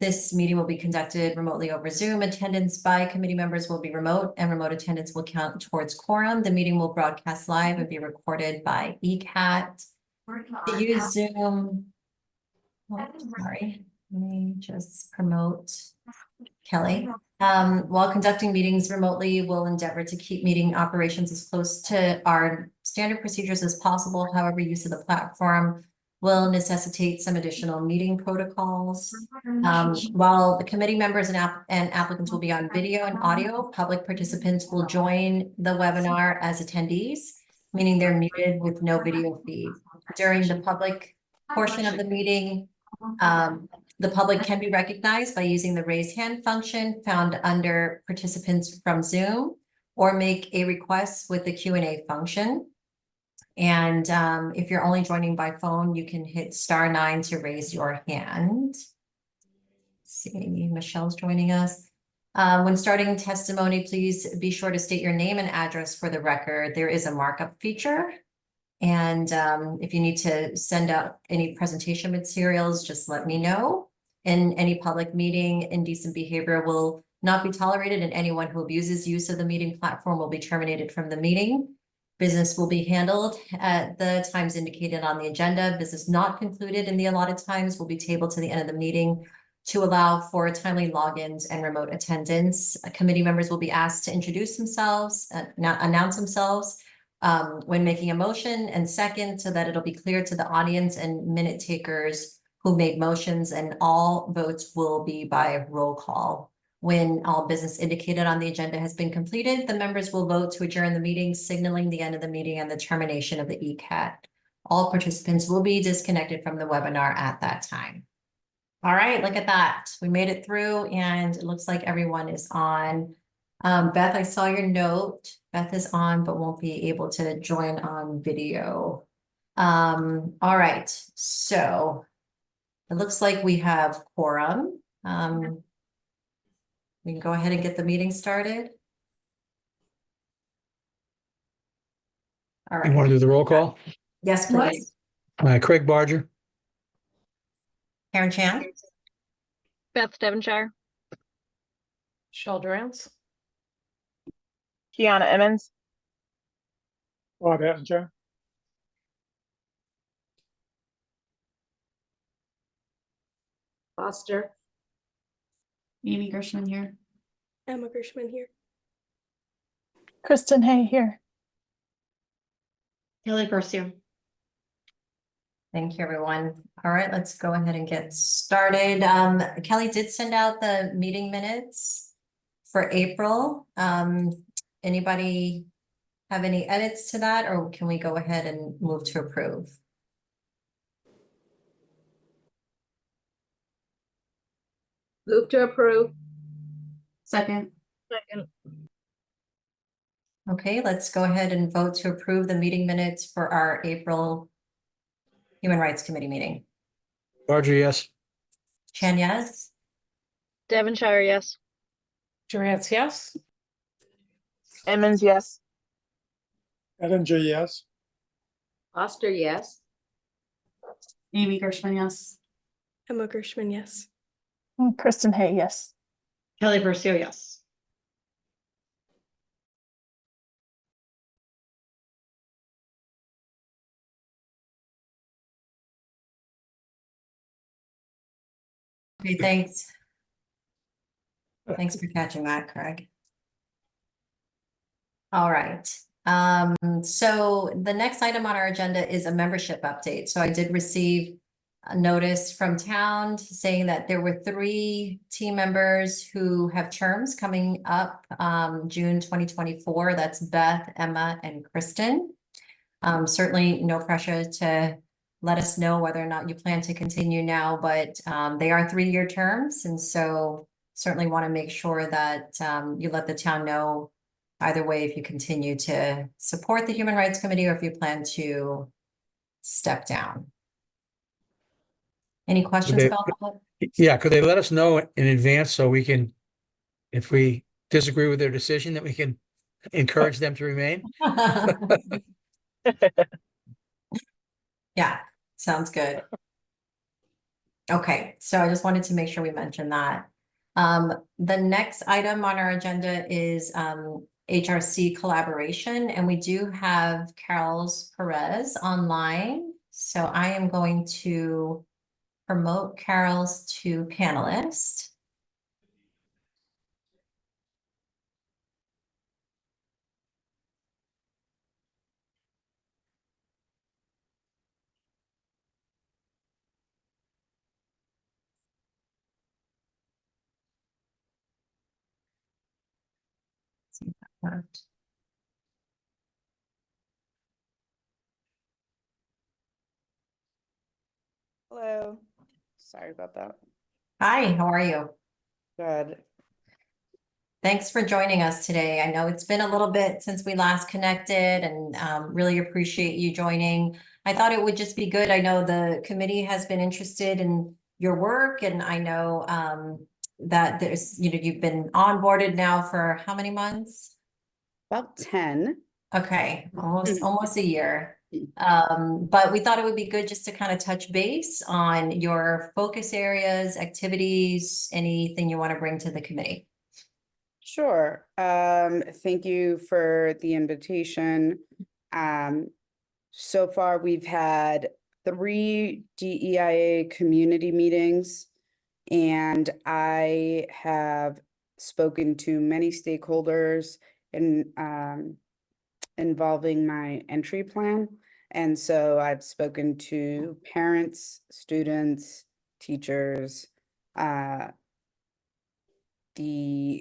This meeting will be conducted remotely over Zoom. Attendance by committee members will be remote and remote attendance will count towards quorum. The meeting will broadcast live and be recorded by ECAT. To use Zoom. Oh, sorry, let me just promote Kelly. While conducting meetings remotely, we'll endeavor to keep meeting operations as close to our standard procedures as possible. However, use of the platform will necessitate some additional meeting protocols. While the committee members and applicants will be on video and audio, public participants will join the webinar as attendees, meaning they're muted with no video feed. During the public portion of the meeting, the public can be recognized by using the raise hand function found under participants from Zoom, or make a request with the Q&A function. And if you're only joining by phone, you can hit *9 to raise your hand. Let's see, Michelle's joining us. When starting testimony, please be sure to state your name and address for the record. There is a markup feature. And if you need to send out any presentation materials, just let me know. In any public meeting, indecent behavior will not be tolerated, and anyone who abuses use of the meeting platform will be terminated from the meeting. Business will be handled at the times indicated on the agenda. Business not concluded in the allotted times will be tabled to the end of the meeting to allow for timely logins and remote attendance. Committee members will be asked to introduce themselves, announce themselves when making a motion, and second, so that it'll be clear to the audience and minute takers who made motions, and all votes will be by roll call. When all business indicated on the agenda has been completed, the members will vote to adjourn the meeting, signaling the end of the meeting and the termination of the ECAT. All participants will be disconnected from the webinar at that time. All right, look at that. We made it through, and it looks like everyone is on. Beth, I saw your note. Beth is on, but won't be able to join on video. All right, so it looks like we have quorum. We can go ahead and get the meeting started. All right. You want to do the roll call? Yes, please. Craig Barger. Karen Chan. Beth Devonshire. Michelle Durance. Kiana Emmons. Bob Ettinger. Foster. Amy Gershman here. Emma Gershman here. Kristen Hay here. Kelly Garcia. Thank you, everyone. All right, let's go ahead and get started. Kelly did send out the meeting minutes for April. Anybody have any edits to that, or can we go ahead and move to approve? Move to approve. Second. Second. Okay, let's go ahead and vote to approve the meeting minutes for our April Human Rights Committee meeting. Barger, yes. Chan, yes? Devonshire, yes. Durance, yes. Emmons, yes. Ettinger, yes. Foster, yes. Amy Gershman, yes. Emma Gershman, yes. Kristen Hay, yes. Kelly Garcia, yes. Okay, thanks. Thanks for catching that, Craig. All right. So the next item on our agenda is a membership update. So I did receive a notice from town saying that there were 3 team members who have terms coming up June 2024. That's Beth, Emma, and Kristen. Certainly no pressure to let us know whether or not you plan to continue now, but they are 3-year terms. And so certainly want to make sure that you let the town know either way if you continue to support the Human Rights Committee or if you plan to step down. Any questions about that? Yeah, could they let us know in advance so we can, if we disagree with their decision, that we can encourage them to remain? Yeah, sounds good. Okay, so I just wanted to make sure we mentioned that. The next item on our agenda is HRC collaboration, and we do have Carol's Perez online. So I am going to promote Carol's to panelist. See if that worked. Hello. Sorry about that. Hi, how are you? Good. Thanks for joining us today. I know it's been a little bit since we last connected and really appreciate you joining. I thought it would just be good. I know the committee has been interested in your work, and I know that there's, you've been onboarded now for how many months? About 10. Okay, almost a year. But we thought it would be good just to kind of touch base on your focus areas, activities, anything you want to bring to the committee. Sure. Thank you for the invitation. So far we've had 3 DEIA community meetings, and I have spoken to many stakeholders in involving my entry plan. And so I've spoken to parents, students, teachers, the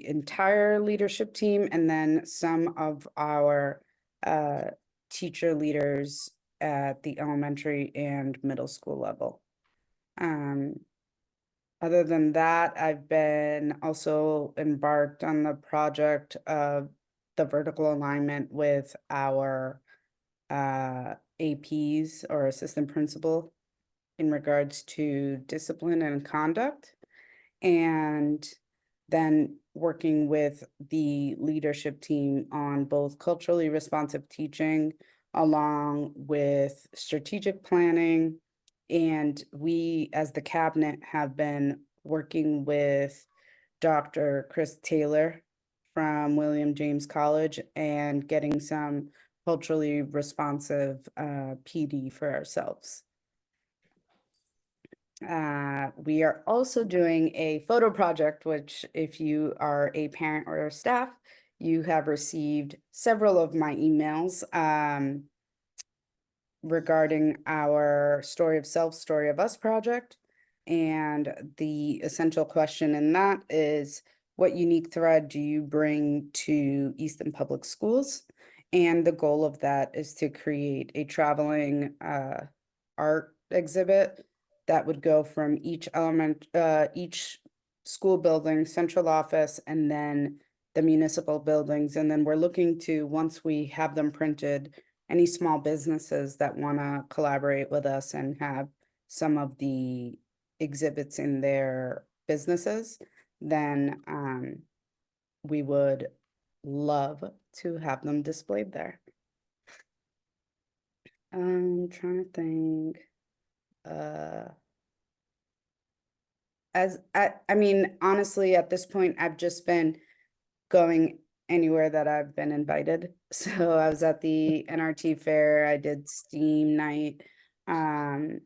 entire leadership team, and then some of our teacher leaders at the elementary and middle school level. Other than that, I've been also embarked on the project of the vertical alignment with our APs or assistant principal in regards to discipline and conduct, and then working with the leadership team on both culturally responsive teaching along with strategic planning. And we, as the cabinet, have been working with Dr. Chris Taylor from William James College and getting some culturally responsive PD for ourselves. We are also doing a photo project, which if you are a parent or a staff, you have received several of my emails regarding our Story of Self, Story of Us project. And the essential question in that is, what unique thread do you bring to Easton Public Schools? And the goal of that is to create a traveling art exhibit that would go from each each school building, central office, and then the municipal buildings. And then we're looking to, once we have them printed, any small businesses that want to collaborate with us and have some of the exhibits in their businesses, then we would love to have them displayed there. I'm trying to think. I mean, honestly, at this point, I've just been going anywhere that I've been invited. So I was at the NRT fair, I did STEAM night. I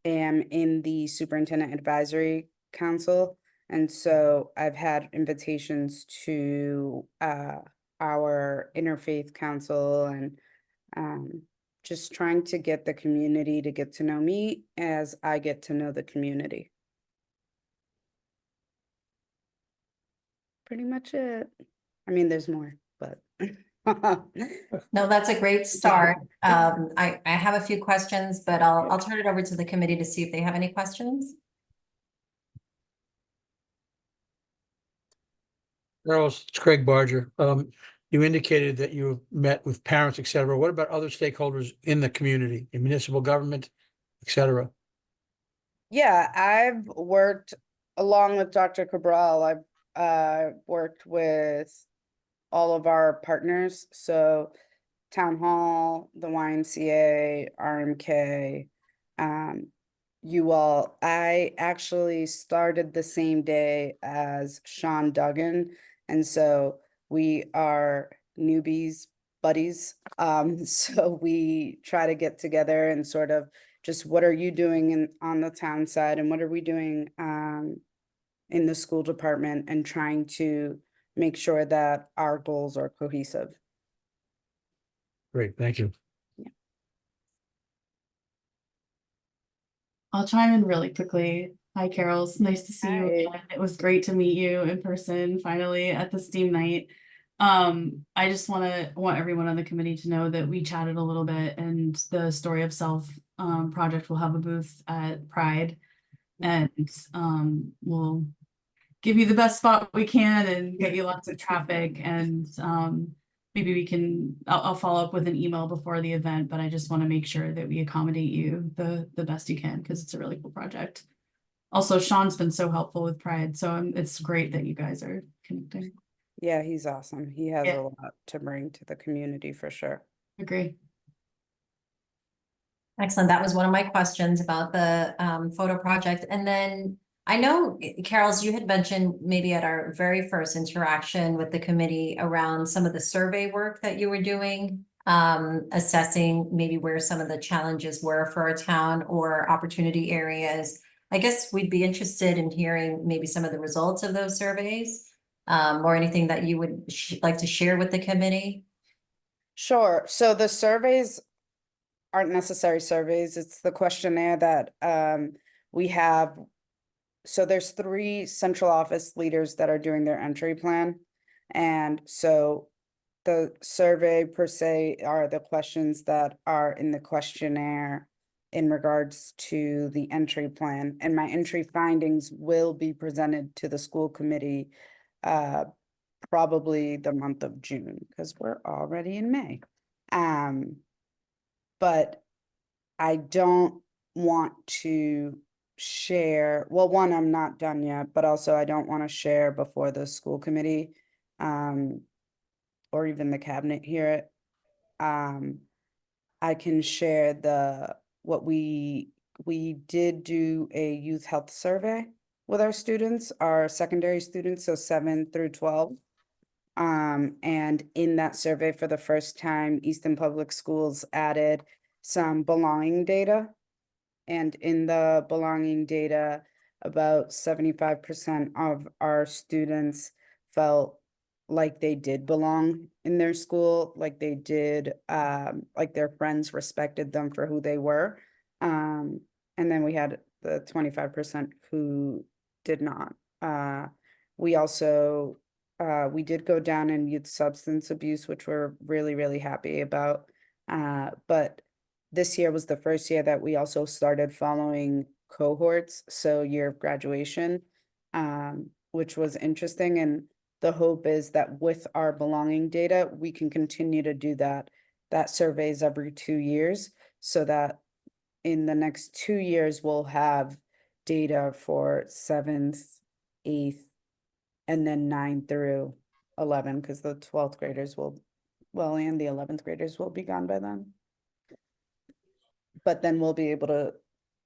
am in the Superintendent Advisory Council, and so I've had invitations to our Interfaith Council, and just trying to get the community to get to know me as I get to know the community. Pretty much it. I mean, there's more, but. No, that's a great start. I have a few questions, but I'll turn it over to the committee to see if they have any questions. Charles, it's Craig Barger. You indicated that you met with parents, et cetera. What about other stakeholders in the community, in municipal government, et cetera? Yeah, I've worked along with Dr. Cabral. I've worked with all of our partners. So Town Hall, the YMCA, RMK, you all. I actually started the same day as Sean Duggan, and so we are newbies, buddies. So we try to get together and sort of just what are you doing on the town side and what are we doing in the school department, and trying to make sure that our goals are cohesive. Great, thank you. I'll chime in really quickly. Hi, Carol. It's nice to see you Hi. again. It was great to meet you in person finally at the STEAM night. I just want everyone on the committee to know that we chatted a little bit, and the Story of Self project will have a booth at Pride, and we'll give you the best spot we can and get you lots of traffic, and maybe we can, I'll follow up with an email before the event, but I just want to make sure that we accommodate you the best you can, because it's a really cool project. Also, Sean's been so helpful with Pride, so it's great that you guys are connecting. Yeah, he's awesome. He has Yeah. a lot to bring to the community for sure. Agree. Excellent. That was one of my questions about the photo project. And then I know, Carol's, you had mentioned maybe at our very first interaction with the committee around some of the survey work that you were doing, assessing maybe where some of the challenges were for our town or opportunity areas. I guess we'd be interested in hearing maybe some of the results of those surveys, or anything that you would like to share with the committee. Sure. So the surveys aren't necessary surveys. It's the questionnaire that we have. So there's 3 central office leaders that are doing their entry plan. And so the survey per se are the questions that are in the questionnaire in regards to the entry plan. And my entry findings will be presented to the school committee probably the month of June, because we're already in May. But I don't want to share, well, one, I'm not done yet, but also I don't want to share before the school committee or even the cabinet hear it. I can share what we did do a youth health survey with our students, our secondary students, so 7 through 12. And in that survey, for the first time, Easton Public Schools added some belonging data. And in the belonging data, about 75% of our students felt like they did belong in their school, like they did, like their friends respected them for who they were. And then we had the 25% who did not. We also we did go down in youth substance abuse, which we're really, really happy about. But this year was the first year that we also started following cohorts, so year of graduation, which was interesting. And the hope is that with our belonging data, we can continue to do that surveys every 2 years, so that in the next 2 years, we'll have data for 7th, 8th, and then 9 through 11, because the 12th graders will, well, and the 11th graders will be gone by then. But then we'll be able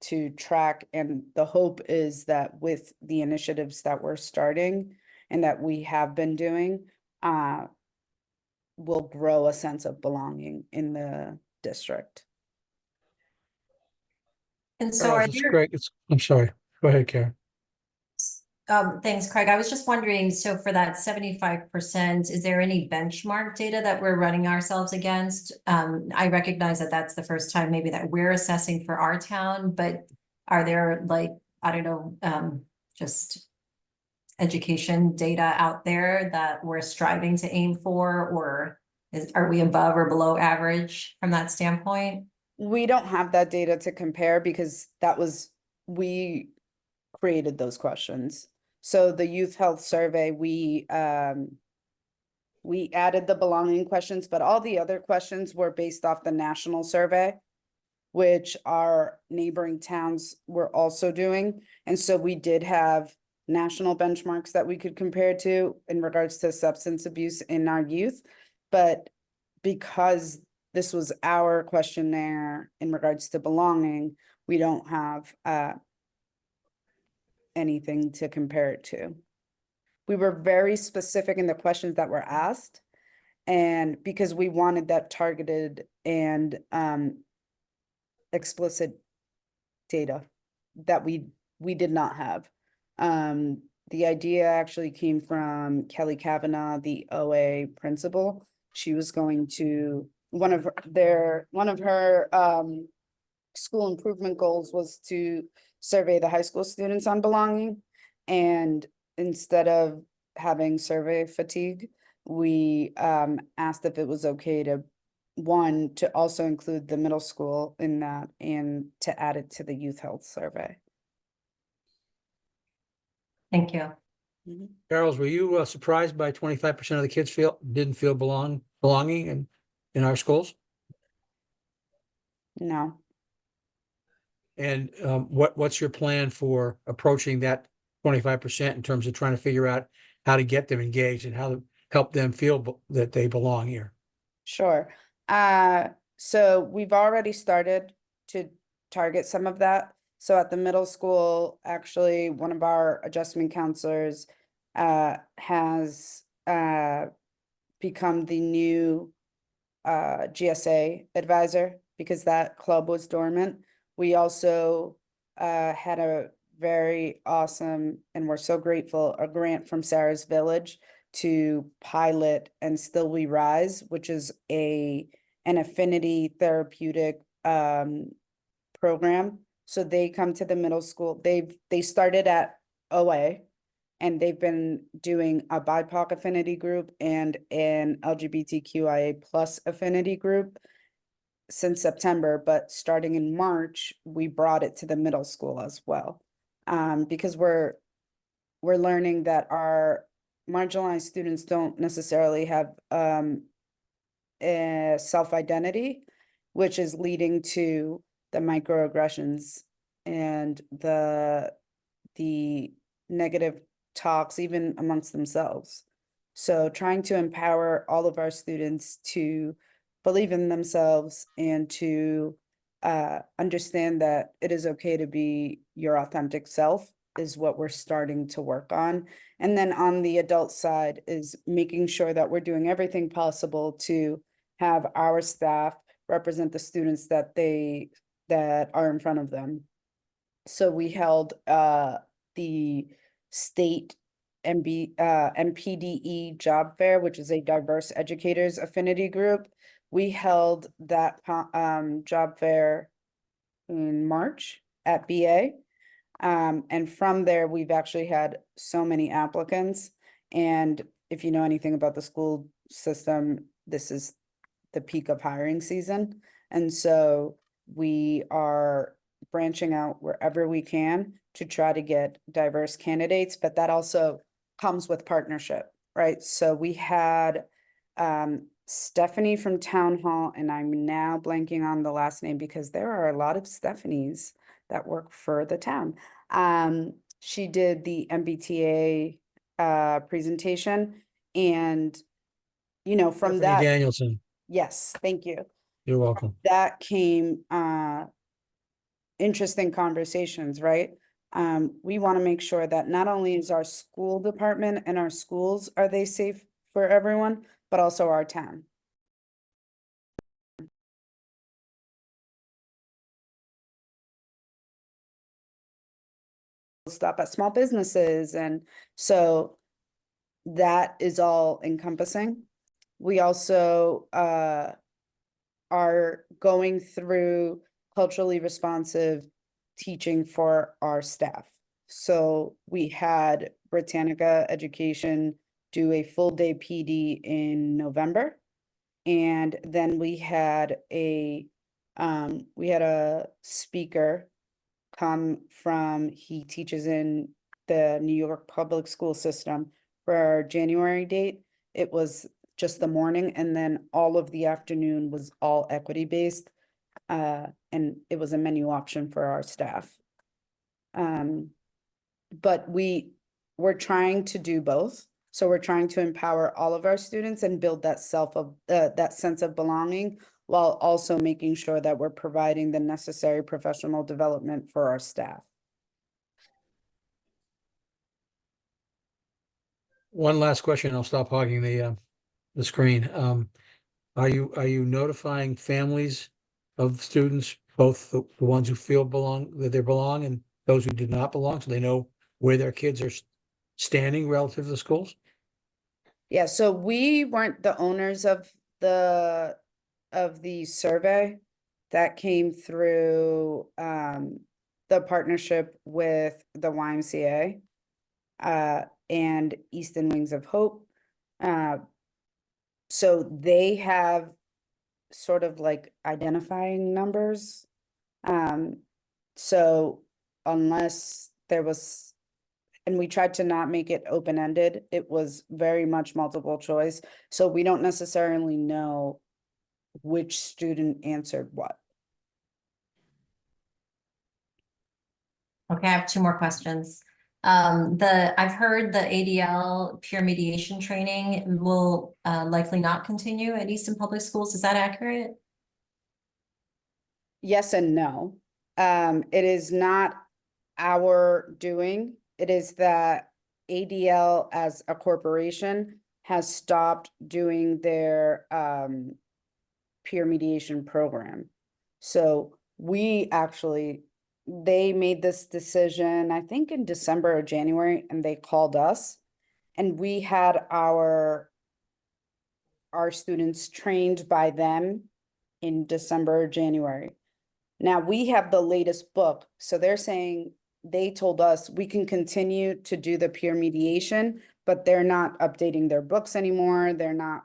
to track, and the hope is that with the initiatives that we're starting and that we have been doing, we'll grow a sense of belonging in the district. And so Charles, are it's there, Craig. I'm sorry. Go ahead, Karen. thanks, Craig. I was just wondering, so for that 75%, is there any benchmark data that we're running ourselves against? I recognize that that's the first time maybe that we're assessing for our town, but are there, like, I don't know, just education data out there that we're striving to aim for, or are we above or below average from that standpoint? We don't have that data to compare, because we created those questions. So the youth health survey, we added the belonging questions, but all the other questions were based off the national survey, which our neighboring towns were also doing. And so we did have national benchmarks that we could compare to in regards to substance abuse in our youth. But because this was our questionnaire in regards to belonging, we don't have anything to compare it to. We were very specific in the questions that were asked, and because we wanted that targeted and explicit data that we did not have. The idea actually came from Kelly Kavanaugh, the OA principal. She was going to, one of her school improvement goals was to survey the high school students on belonging. And instead of having survey fatigue, we asked if it was okay to, one, to also include the middle school in that and to add it to the youth health survey. Thank you. Charles, were you surprised by 25% of the kids didn't feel belonging in our schools? No. And what's your plan for approaching that 25% in terms of trying to figure out how to get them engaged and how to help them feel that they belong here? Sure. So we've already started to target some of that. So at the middle school, actually, one of our adjustment counselors has become the new GSA advisor because that club was dormant. We also had a very awesome, and we're so grateful, a grant from Sarah's Village to pilot And Still We Rise, which is an affinity therapeutic program. So they come to the middle school. They started at OA, and they've been doing a BIPOC affinity group and an LGBTQIA plus affinity group since September, but starting in March, we brought it to the middle school as well. Because we're learning that our marginalized students don't necessarily have a self-identity, which is leading to the microaggressions and the negative talks even amongst themselves. So trying to empower all of our students to believe in themselves and to understand that it is okay to be your authentic self is what we're starting to work on. And then on the adult side is making sure that we're doing everything possible to have our staff represent the students that are in front of them. So we held the state MPDE job fair, which is a diverse educators affinity group. We held that job fair in March at BA. And from there, we've actually had so many applicants. And if you know anything about the school system, this is the peak of hiring season. And so we are branching out wherever we can to try to get diverse candidates, but that also comes with partnership, right? So we had Stephanie from Town Hall, and I'm now blanking on the last name because there are a lot of Stephanies that work for the town. She did the MBTA presentation, and from Stephanie that, Danielson, yes, thank you. you're welcome. That came interesting conversations, right? We want to make sure that not only is our school department and our schools, are they safe for everyone, but also our town. Stop at small businesses, and so that is all encompassing. We also are going through culturally responsive teaching for our staff. So we had Britannica Education do a full day PD in November. And then we had a speaker come from, he teaches in the New York public school system for our January date. It was just the morning, and then all of the afternoon was all equity based. And it was a menu option for our staff. But we're trying to do both. So we're trying to empower all of our students and build that sense of belonging, while also making sure that we're providing the necessary professional development for our staff. One last question, I'll stop hogging the screen. Are you notifying families of students, both the ones who feel that they belong and those who did not belong, so they know where their kids are standing relative to the schools? Yeah, so we weren't the owners of the survey. That came through the partnership with the YMCA and Easton Wings of Hope. So they have sort of like identifying numbers. So unless there was, and we tried to not make it open-ended, it was very much multiple choice. So we don't necessarily know which student answered what. Okay, I have two more questions. I've heard the ADL peer mediation training will likely not continue at Easton Public Schools. Is that accurate? Yes and no. It is not our doing. It is that ADL as a corporation has stopped doing their peer mediation program. So we actually, they made this decision, I think in December or January, and they called us. And we had our students trained by them in December or January. Now we have the latest book, so they're saying, they told us we can continue to do the peer mediation, but they're not updating their books anymore. They're not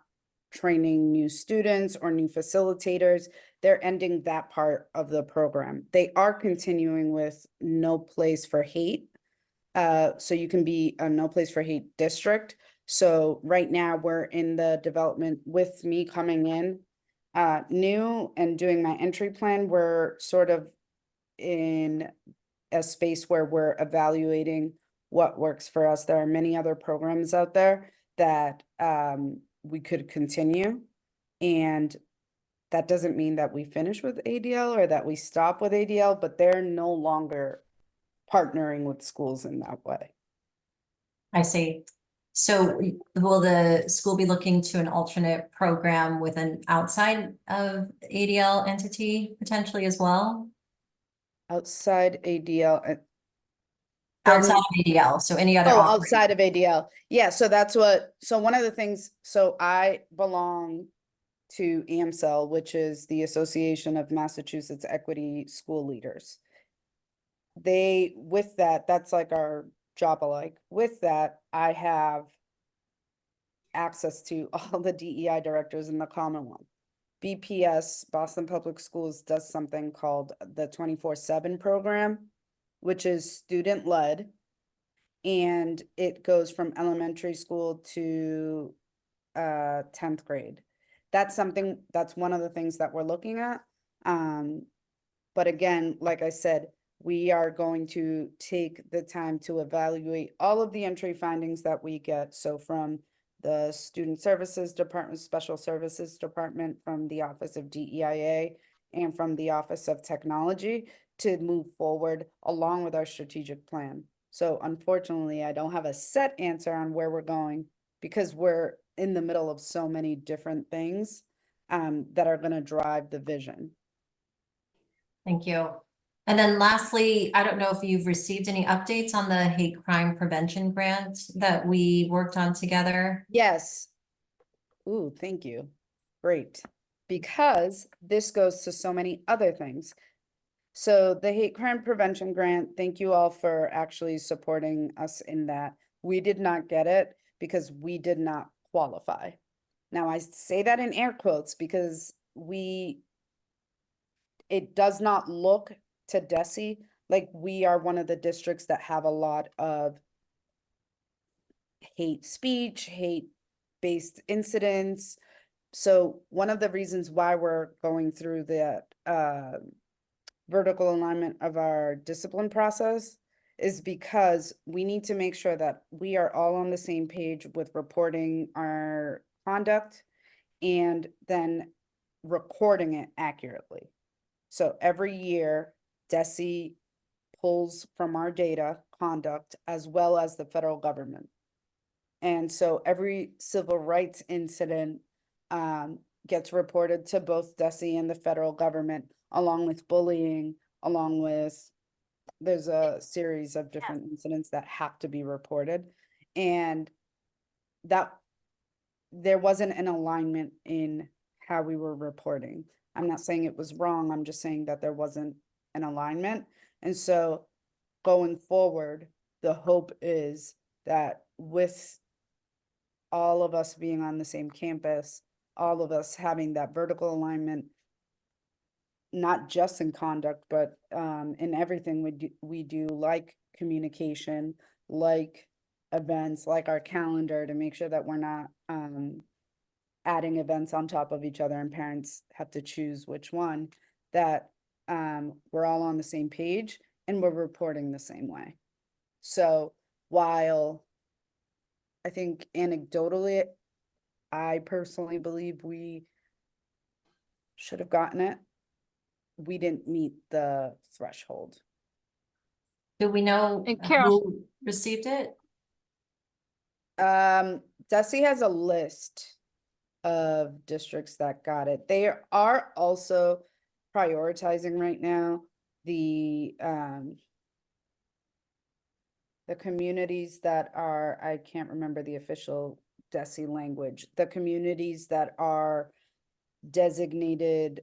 training new students or new facilitators. They're ending that part of the program. They are continuing with No Place for Hate. So you can be a No Place for Hate district. So right now we're in the development with me coming in new and doing my entry plan. We're sort of in a space where we're evaluating what works for us. There are many other programs out there that we could continue. And that doesn't mean that we finish with ADL or that we stop with ADL, but they're no longer partnering with schools in that way. I see. So will the school be looking to an alternate program with an outside of ADL entity potentially as well? Outside ADL. They're Outside of ADL, so any other. Oh, operator. outside of ADL. Yeah, so that's what, so one of the things, so I belong to AMSL, which is the Association of Massachusetts Equity School Leaders. They, with that, that's like our job alike. With that, I have access to all the DEI directors in the Commonwealth. BPS, Boston Public Schools, does something called the 24/7 program, which is student-led. And it goes from elementary school to 10th grade. That's something, that's one of the things that we're looking at. But again, like I said, we are going to take the time to evaluate all of the entry findings that we get. So from the Student Services Department, Special Services Department, from the Office of DEIA, and from the Office of Technology, to move forward along with our strategic plan. So unfortunately, I don't have a set answer on where we're going because we're in the middle of so many different things that are going to drive the vision. Thank you. And then lastly, I don't know if you've received any updates on the hate crime prevention grant that we worked on together. Yes. Ooh, thank you. Great. Because this goes to so many other things. So the hate crime prevention grant, thank you all for actually supporting us in that. We did not get it because we did not qualify. Now I say that in air quotes because it does not look to DESE like we are one of the districts that have a lot of hate speech, hate-based incidents. So one of the reasons why we're going through that vertical alignment of our discipline process is because we need to make sure that we are all on the same page with reporting our conduct and then recording it accurately. So every year, DESI pulls from our data conduct as well as the federal government. And so every civil rights incident gets reported to both DESI and the federal government, along with bullying, along with, there's a series of different incidents that have to be reported. And that there wasn't an alignment in how we were reporting. I'm not saying it was wrong, I'm just saying that there wasn't an alignment. And so going forward, the hope is that with all of us being on the same campus, all of us having that vertical alignment, not just in conduct, but in everything we do, like communication, like events, like our calendar, to make sure that we're not adding events on top of each other and parents have to choose which one, that we're all on the same page and we're reporting the same way. So while I think anecdotally, I personally believe we should have gotten it, we didn't meet the threshold. Do we know And Carol- who received it? DESI has a list of districts that got it. They are also prioritizing right now the communities that are, I can't remember the official DESI language, the communities that are designated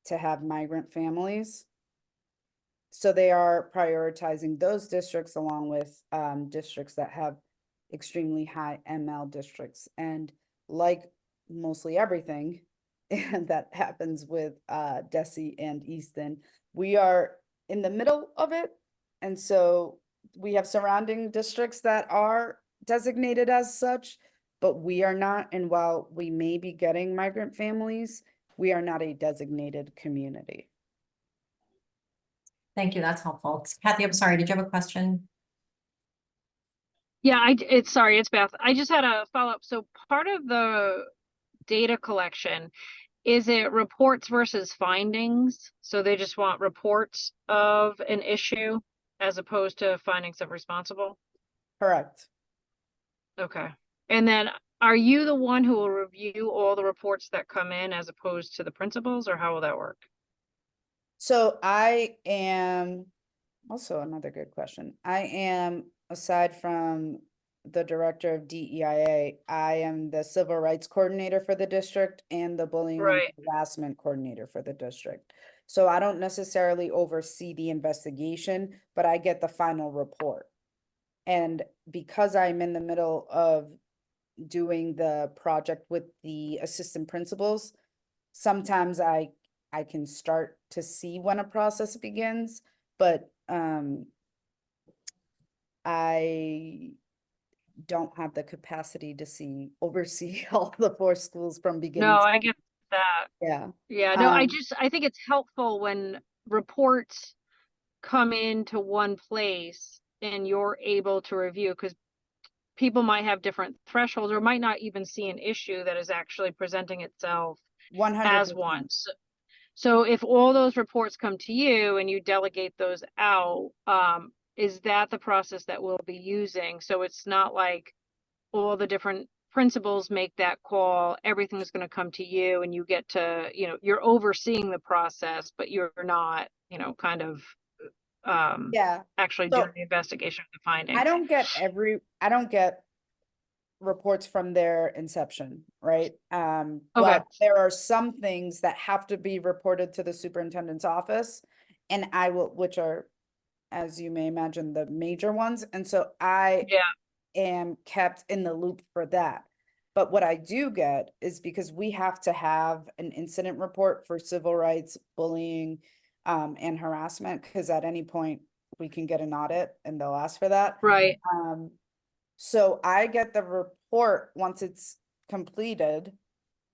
to have migrant families. So they are prioritizing those districts along with districts that have extremely high ML districts. And like mostly everything and that happens with DESI and Easton, we are in the middle of it. And so we have surrounding districts that are designated as such, but we are not. And while we may be getting migrant families, we are not a designated community. Thank you, that's helpful. Kathy, I'm sorry, did you have a question? Yeah, sorry, it's Beth. I just had a follow-up. So part of the data collection, is it reports versus findings? So they just want reports of an issue as opposed to findings of responsible? Correct. Okay. And then are you the one who will review all the reports that come in as opposed to the principals, or how will that work? So I am also another good question. I am, aside from the director of DEIA, I am the civil rights coordinator for the district and the bullying and Right. harassment coordinator for the district. So I don't necessarily oversee the investigation, but I get the final report. And because I'm in the middle of doing the project with the assistant principals, sometimes I can start to see when a process begins, but I don't have the capacity to oversee all the 4 schools from beginning. No, to I get that. Yeah. Yeah, no, Um, I think it's helpful when reports come into one place and you're able to review, because people might have different thresholds or might not even see an issue that is actually presenting itself 100%. as one. So if all those reports come to you and you delegate those out, is that the process that we'll be using? So it's not like all the different principals make that call, everything's going to come to you and you get to, you're overseeing the process, but you're not, kind of Yeah. actually So- doing the investigation of the finding. I don't get reports from their inception, right? But there are some things that have to be reported to the superintendent's office, and which are, as you may imagine, the major ones. And so I am kept in the loop for that. But what I do get is, because we have to have an incident report for civil rights, bullying, and harassment, because at any point we can get an audit and they'll ask for that. Right. So I get the report once it's completed,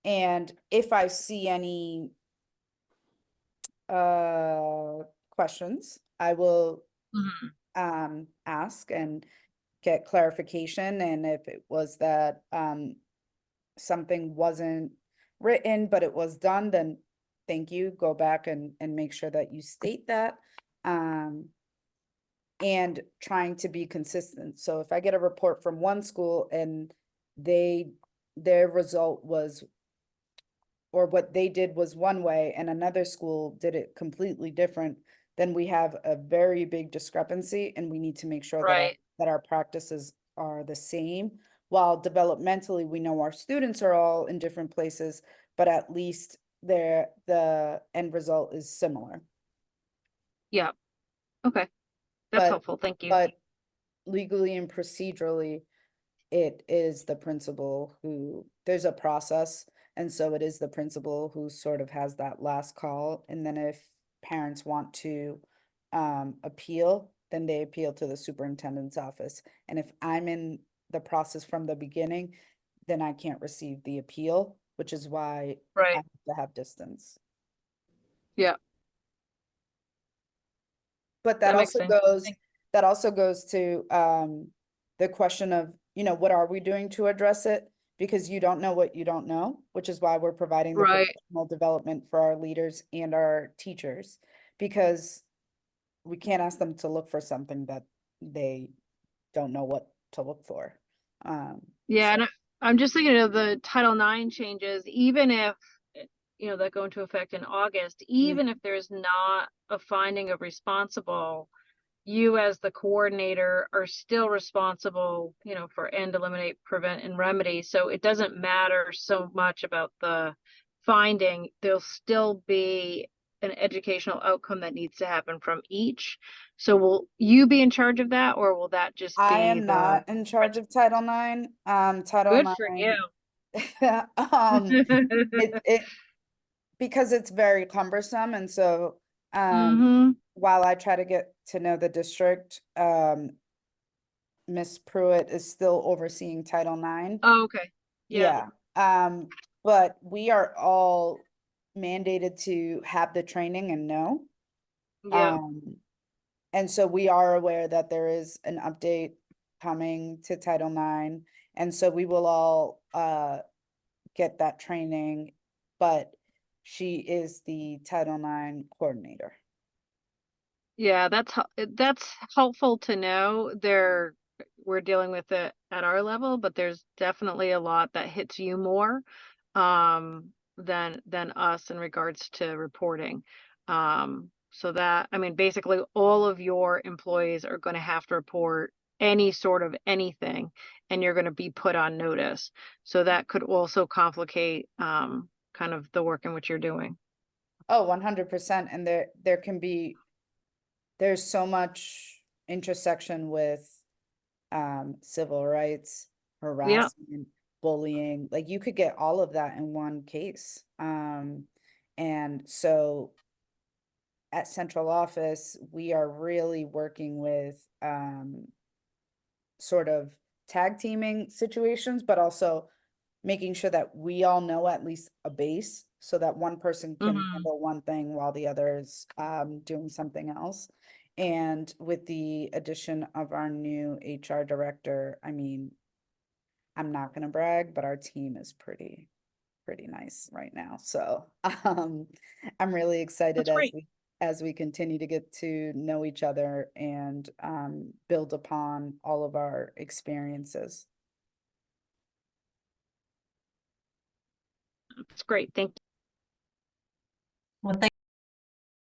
and if I see any questions, I will ask and get clarification. And if it was that something wasn't written but it was done, then thank you, go back and make sure that you state that. And trying to be consistent. So if I get a report from one school and their result was, or what they did was one way and another school did it completely different, then we have a very big discrepancy and we need to make sure that Right. our practices are the same. While developmentally, we know our students are all in different places, but at least the end result is similar. Yeah. Okay. That's But- helpful. Thank you. But legally and procedurally, it is the principal who, there's a process. And so it is the principal who sort of has that last call. And then if parents want to appeal, then they appeal to the superintendent's office. And if I'm in the process from the beginning, then I can't receive the appeal, which is why I Right. have to have distance. Yeah. But That makes sense. that also goes to the question of, what are we doing to address it? Because you don't know what you don't know, which is why we're providing the Right. professional development for our leaders and our teachers. Because we can't ask them to look for something that they don't know what to look for. Yeah, and I'm just thinking of the Title IX changes, even if, that go into effect in August, even if there's not a finding of responsible, you as the coordinator are still responsible, for end, eliminate, prevent, and remedy. So it doesn't matter so much about the finding. There'll still be an educational outcome that needs to happen from each. So will you be in charge of that, or will that just be I am not in charge of Title IX. Title Good IX. for you. It because it's very cumbersome, and so Mm-hmm. while I try to get to know the district, Miss Pruitt is still overseeing Title IX. Oh, okay. Yeah. But we are all mandated to have the training and know. Yeah. And so we are aware that there is an update coming to Title IX, and so we will all get that training, but she is the Title IX coordinator. Yeah, that's helpful to know. We're dealing with it at our level, but there's definitely a lot that hits you more than us in regards to reporting. So that, I mean, basically all of your employees are going to have to report any sort of anything, and you're going to be put on notice. So that could also complicate kind of the work in which you're doing. Oh, 100%. And there's so much intersection with civil rights, harassment, bullying. Like you could get all of that in one case. And so at central office, we are really working with sort of tag teaming situations, but also making sure that we all know at least a base so that one person can Mhm. handle one thing while the other is doing something else. And with the addition of our new HR director, I mean, I'm not gonna brag, but our team is pretty nice right now. So I'm really excited That's great. as we continue to get to know each other and build upon all of our experiences. It's great. Thank you. Well, thank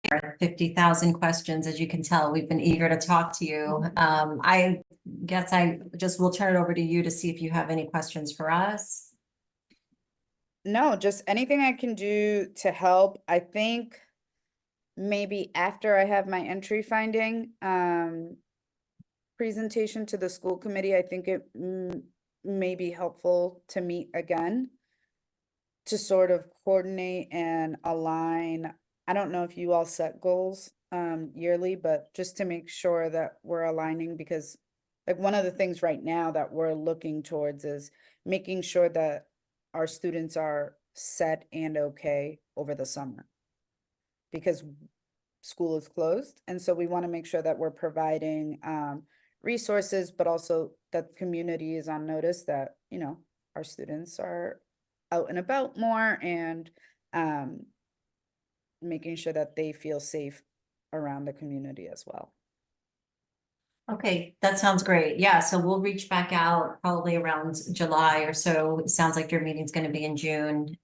you for 50,000 questions. As you can tell, we've been eager to talk to you. I guess I just will turn it over to you to see if you have any questions for us. No, just anything I can do to help. I think maybe after I have my entry finding presentation to the school committee, I think it may be helpful to meet again to sort of coordinate and align. I don't know if you all set goals yearly, but just to make sure that we're aligning, because like one of the things right now that we're looking towards is making sure that our students are set and okay over the summer, because school is closed. And so we want to make sure that we're providing resources, but also that the community is on notice that, our students are out and about more, and making sure that they feel safe around the community as well. Okay, that sounds great. Yeah, so we'll reach back out probably around July or so. It sounds like your meeting's gonna be in June.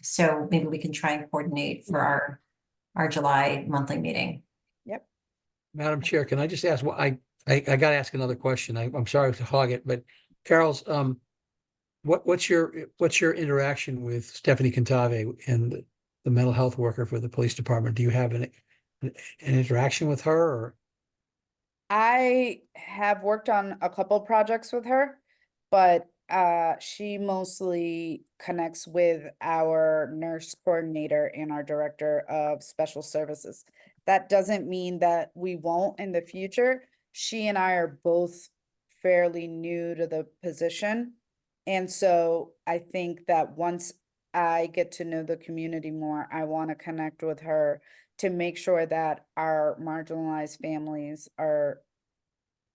So maybe we can try and coordinate for our July monthly meeting. Yep. Madam Chair, can I just ask, well, I gotta ask another question. I'm sorry to hog it, but Carol's, what's your interaction with Stephanie Cantave and the mental health worker for the police department? Do you have an interaction with her or? I have worked on a couple projects with her, but she mostly connects with our nurse coordinator and our director of special services. That doesn't mean that we won't in the future. She and I are both fairly new to the position. And so I think that once I get to know the community more, I want to connect with her to make sure that our marginalized families are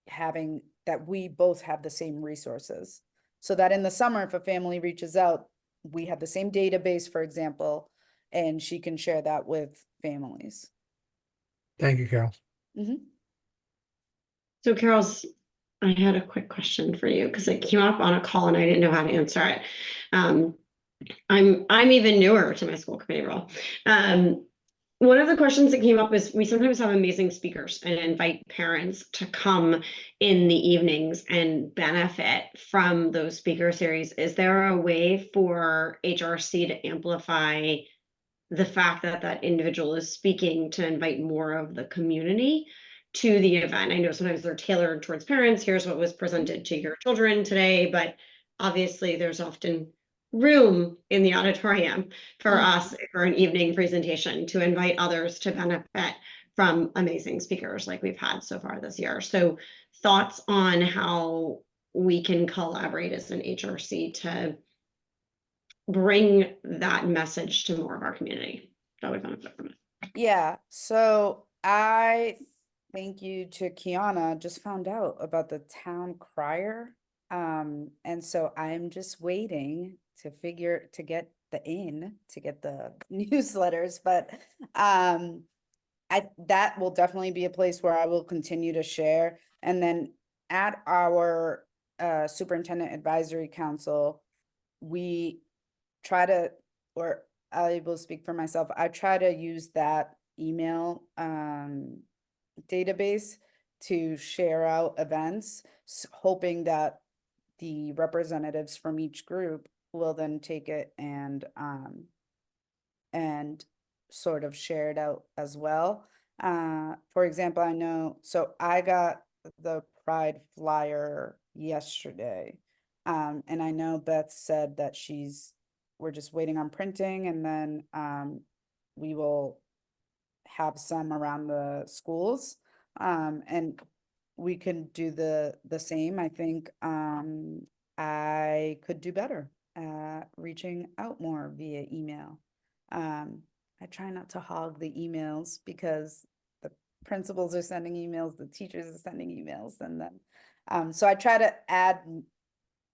having, that we both have the same resources. So that in the summer, if a family reaches out, we have the same database, for example, and she can share that with families. Thank you, Carol. Mhm. So Carol's, I had a quick question for you because it came up on a call and I didn't know how to answer it. I'm even newer to my school committee role. One of the questions that came up is we sometimes have amazing speakers and invite parents to come in the evenings and benefit from those speaker series. Is there a way for HRC to amplify the fact that that individual is speaking to invite more of the community to the event? I know sometimes they're tailored towards parents. Here's what was presented to your children today, but obviously there's often room in the auditorium for us for an evening presentation to invite others to benefit from amazing speakers like we've had so far this year. So thoughts on how we can collaborate as an HRC to bring that message to more of our community that would benefit from it. Yeah, so I thank you to Kiana, just found out about the town crier. And so I'm just waiting to get the newsletters, but that will definitely be a place where I will continue to share. And then at our superintendent advisory council, we try to, or I will speak for myself, I try to use that email database to share out events, hoping that the representatives from each group will then take it and sort of share it out as well. For example, I know, so I got the Pride flyer yesterday. And I know Beth said that we're just waiting on printing, and then we will have some around the schools. And we can do the same. I think I could do better at reaching out more via email. I try not to hog the emails because the principals are sending emails, the teachers are sending emails, and then so I try to add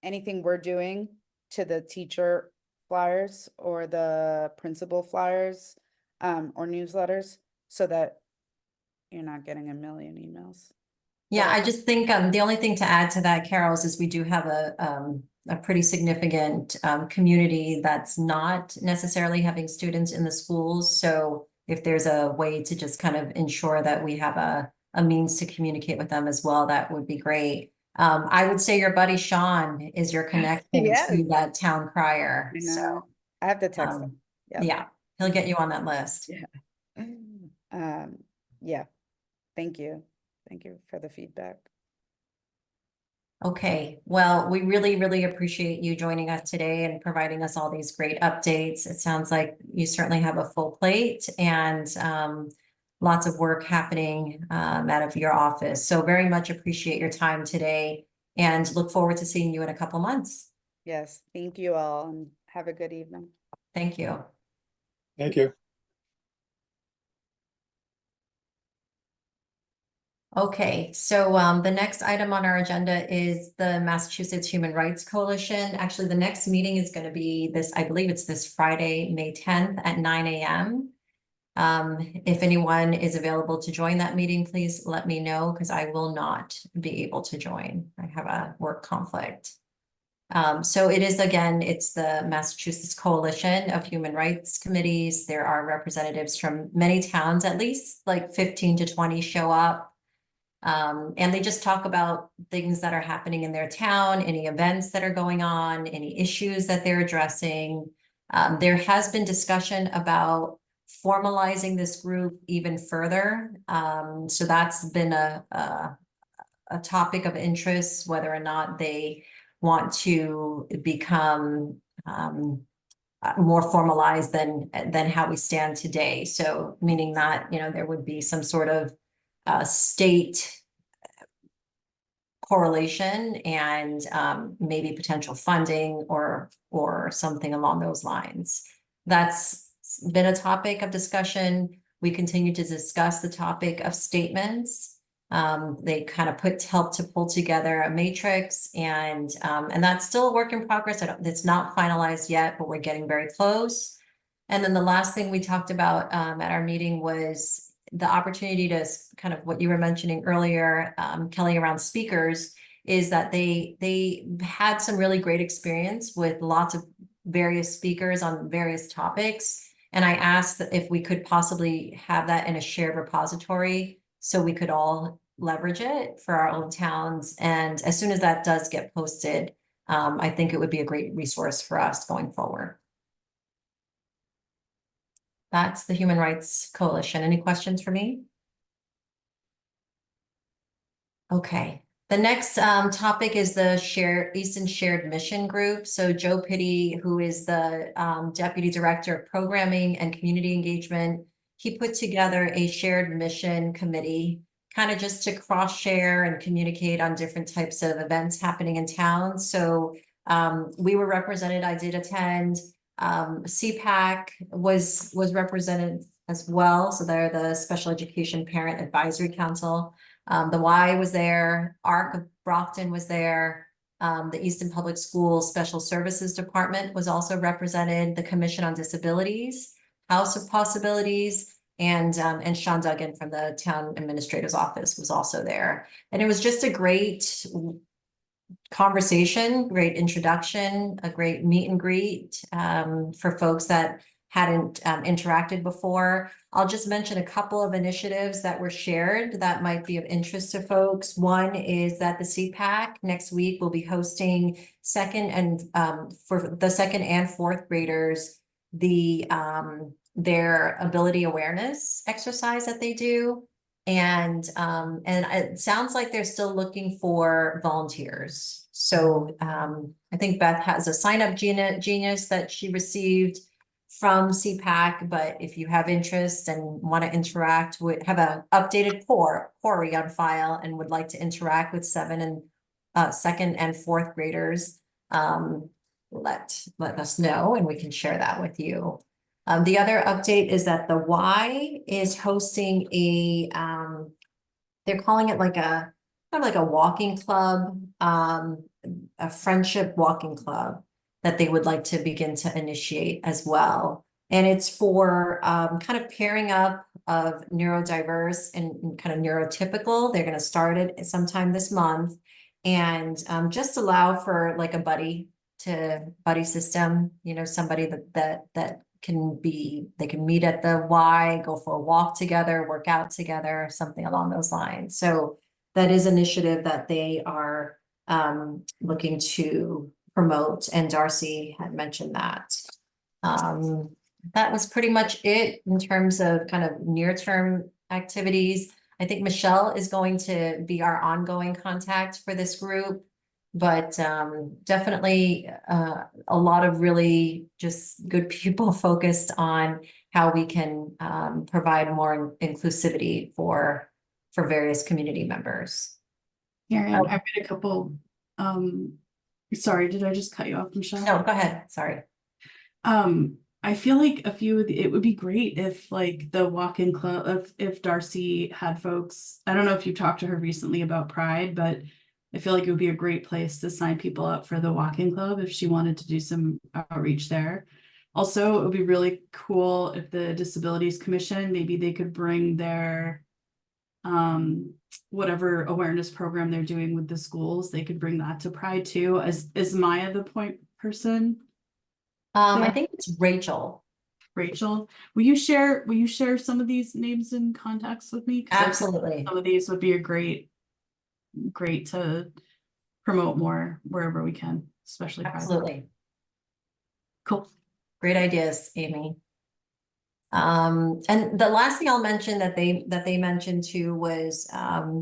anything we're doing to the teacher flyers or the principal flyers or newsletters so that you're not getting a million emails. Yeah, I just think the only thing to add to that, Carol, is we do have a pretty significant community that's not necessarily having students in the schools. So if there's a way to just kind of ensure that we have a means to communicate with them as well, that would be great. I would say your buddy Sean is your connection Yes. to that town crier. I So know. I have to text them. Yep. yeah, he'll get you on that list. Yeah. Thank you. Thank you for the feedback. Okay, well, we really, really appreciate you joining us today and providing us all these great updates. It sounds like you certainly have a full plate and lots of work happening out of your office. So very much appreciate your time today and look forward to seeing you in a couple months. Yes, thank you all and have a good evening. Thank you. Thank you. Okay, so the next item on our agenda is the Massachusetts Human Rights Coalition. Actually, the next meeting is going to be I believe it's this Friday, May 10th at 9 a.m. If anyone is available to join that meeting, please let me know because I will not be able to join. I have a work conflict. So it is, again, it's the Massachusetts Coalition of Human Rights Committees. There are representatives from many towns, at least like 15 to 20 show up. And they just talk about things that are happening in their town, any events that are going on, any issues that they're addressing. There has been discussion about formalizing this group even further. So that's been a topic of interest, whether or not they want to become more formalized than how we stand today. So meaning that, there would be some sort of state correlation and maybe potential funding or something along those lines. That's been a topic of discussion. We continue to discuss the topic of statements. They kind of help to pull together a matrix, and that's still a work in progress. It's not finalized yet, but we're getting very close. And then the last thing we talked about at our meeting was the opportunity to kind of what you were mentioning earlier, Kelly, around speakers, is that they had some really great experience with lots of various speakers on various topics. And I asked that if we could possibly have that in a shared repository so we could all leverage it for our own towns. And as soon as that does get posted, I think it would be a great resource for us going forward. That's the Human Rights Coalition. Any questions for me? Okay. The next topic is the Easton Shared Mission Group. So Joe Pitti, who is the Deputy Director of Programming and Community Engagement, he put together a shared mission committee, kind of just to cross-share and communicate on different types of events happening in town. So we were represented. I did attend. CPAC was represented as well. So they're the Special Education Parent Advisory Council. The Y was there. ARC of Brockton was there. The Easton Public Schools Special Services Department was also represented. The Commission on Disabilities, House of Possibilities, and Sean Duggan from the Town Administrator's Office was also there. And it was just a great conversation, great introduction, a great meet and greet for folks that hadn't interacted before. I'll just mention a couple of initiatives that were shared that might be of interest to folks. One is that the CPAC next week will be hosting for the second and fourth graders, their ability awareness exercise that they do. And it sounds like they're still looking for volunteers. So I think Beth has a sign up genius that she received from CPAC, but if you have interest and want to interact, would have an updated Corey on file and would like to interact with second and fourth graders, let us know and we can share that with you. The other update is that the Y is hosting they're calling it like a kind of like a walking club, a friendship walking club that they would like to begin to initiate as well. And it's for kind of pairing up of neurodiverse and kind of neurotypical. They're going to start it sometime this month and just allow for like a buddy system, somebody that they can meet at the Y, go for a walk together, work out together, something along those lines. So that is an initiative that they are looking to promote, and Darcy had mentioned that. That was pretty much it in terms of kind of near-term activities. I think Michelle is going to be our ongoing contact for this group, but definitely a lot of really just good people focused on how we can provide more inclusivity for various community members. Karen, I've got a couple, sorry, did I just cut you off, Michelle? No, go ahead, sorry. I feel like it would be great if like the walk-in club, if Darcy had folks, I don't know if you've talked to her recently about Pride, but I feel like it would be a great place to sign people up for the walk-in club if she wanted to do some outreach there. Also, it would be really cool if the Disabilities Commission, maybe they could bring their whatever awareness program they're doing with the schools, they could bring that to Pride too. Is Maya the point person? I think it's Rachel. Rachel, will you share some of these names and contacts with me? 'Cause I think Absolutely. some of these would be a great to promote more wherever we can, especially Pride. Absolutely. Cool. Great ideas, Amy. And the last thing I'll mention that they mentioned too was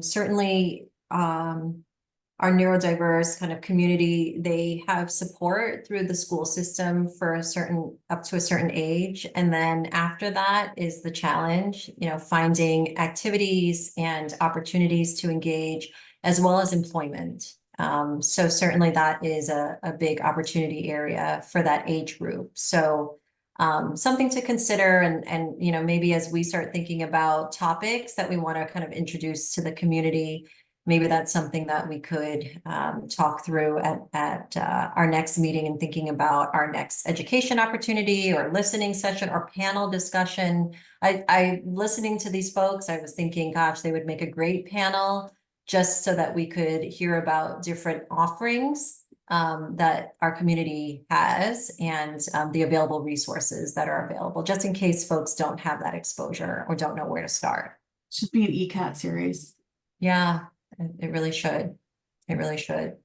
certainly our neurodiverse kind of community, they have support through the school system for up to a certain age. And then after that is the challenge, finding activities and opportunities to engage as well as employment. So certainly that is a big opportunity area for that age group. So something to consider and maybe as we start thinking about topics that we want to kind of introduce to the community, maybe that's something that we could talk through at our next meeting and thinking about our next education opportunity or listening session or panel discussion. I listening to these folks, I was thinking, gosh, they would make a great panel just so that we could hear about different offerings that our community has and the available resources that are available, just in case folks don't have that exposure or don't know where to start. Should be an ECAT series. Yeah, it really should. It really should.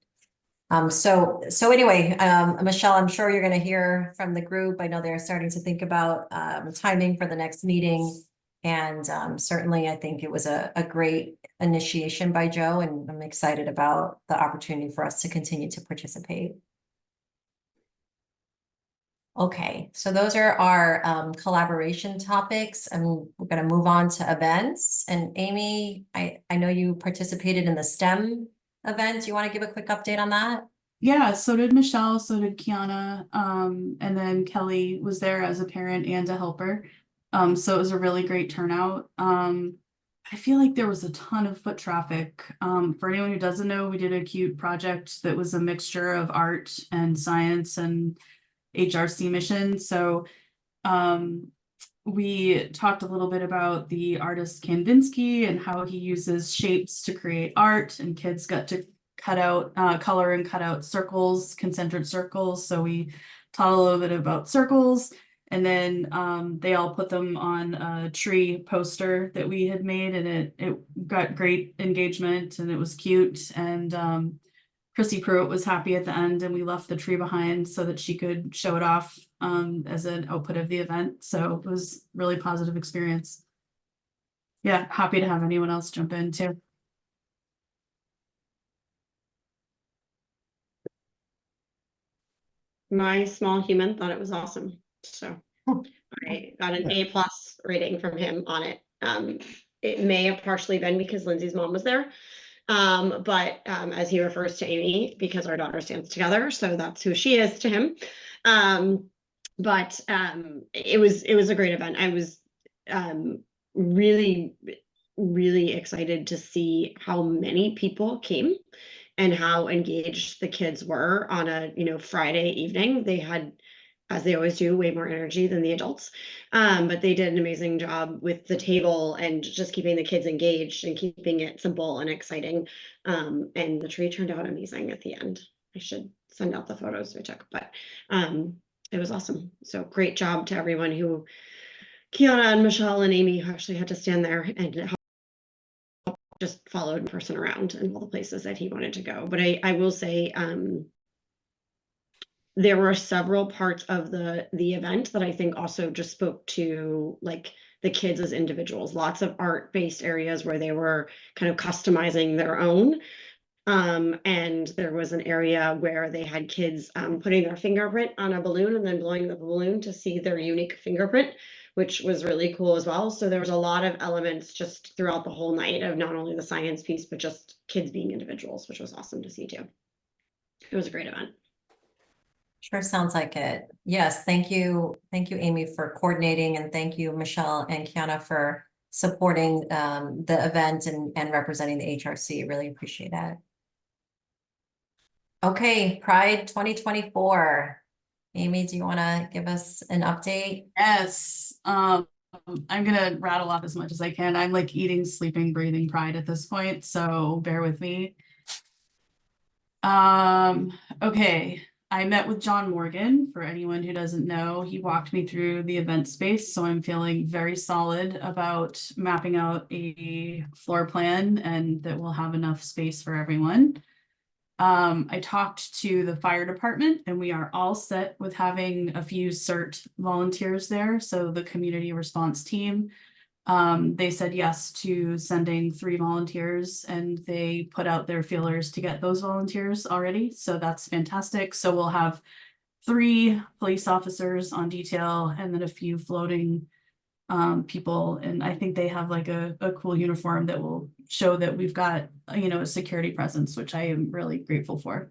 So anyway, Michelle, I'm sure you're going to hear from the group. I know they're starting to think about timing for the next meeting. And certainly I think it was a great initiation by Joe, and I'm excited about the opportunity for us to continue to participate. Okay, so those are our collaboration topics, and we're going to move on to events. And Amy, I know you participated in the STEM event. Do you want to give a quick update on that? Yeah, so did Michelle, so did Kiana, and then Kelly was there as a parent and a helper. So it was a really great turnout. I feel like there was a ton of foot traffic. For anyone who doesn't know, we did a cute project that was a mixture of art and science and HRC mission. So we talked a little bit about the artist Kandinsky and how he uses shapes to create art, and kids got to cut out, color and cut out circles, concentric circles. So we taught a little bit about circles, and then they all put them on a tree poster that we had made, and it got great engagement and it was cute. And Chrissy Pruitt was happy at the end, and we left the tree behind so that she could show it off as an output of the event. So it was a really positive experience. Yeah, happy to have anyone else jump in too. My small human thought it was awesome. So I got an A+ rating from him on it. It may have partially been because Lindsay's mom was there. But as he refers to Amy, because our daughter stands together, so that's who she is to him. But it was a great event. I was really, really excited to see how many people came and how engaged the kids were on a Friday evening. They had, as they always do, way more energy than the adults. But they did an amazing job with the table and just keeping the kids engaged and keeping it simple and exciting. And the tree turned out amazing at the end. I should send out the photos we took, but it was awesome. So great job to everyone who, Kiana and Michelle and Amy, who actually had to stand there and just followed person around in all the places that he wanted to go. But I will say, there were several parts of the event that I think also just spoke to like the kids as individuals. Lots of art-based areas where they were kind of customizing their own. And there was an area where they had kids putting their fingerprint on a balloon and then blowing the balloon to see their unique fingerprint, which was really cool as well. So there was a lot of elements just throughout the whole night of not only the science piece, but just kids being individuals, which was awesome to see too. It was a great event. Sure sounds like it. Yes, thank you. Thank you, Amy, for coordinating, and thank you, Michelle and Kiana, for supporting the event and representing the HRC. Really appreciate that. Okay, Pride 2024. Amy, do you want to give us an update? Yes, I'm gonna rattle off as much as I can. I'm like eating, sleeping, breathing Pride at this point, so bear with me. Okay, I met with John Morgan. For anyone who doesn't know, he walked me through the event space, so I'm feeling very solid about mapping out a floor plan and that we'll have enough space for everyone. I talked to the fire department and we are all set with having a few CERT volunteers there. So the community response team, they said yes to sending 3 volunteers and they put out their feelers to get those volunteers already. So that's fantastic. So we'll have 3 police officers on detail and then a few floating people, and I think they have like a cool uniform that will show that we've got, you know, a security presence, which I am really grateful for.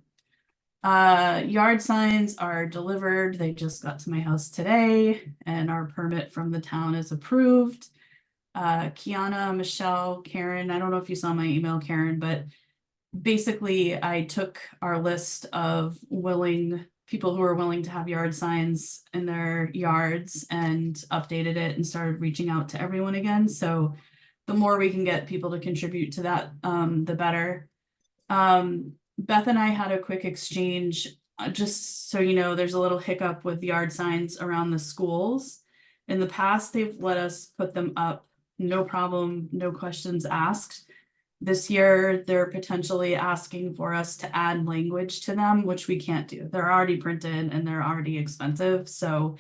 Yard signs are delivered. They just got to my house today and our permit from the town is approved. Kiana, Michelle, Karen, I don't know if you saw my email, Karen, but basically I took our list of people who are willing to have yard signs in their yards and updated it and started reaching out to everyone again. So the more we can get people to contribute to that, the better. Beth and I had a quick exchange, just so you know, there's a little hiccup with yard signs around the schools. In the past, they've let us put them up, no problem, no questions asked. This year, they're potentially asking for us to add language to them, which we can't do. They're already printed and they're already expensive. So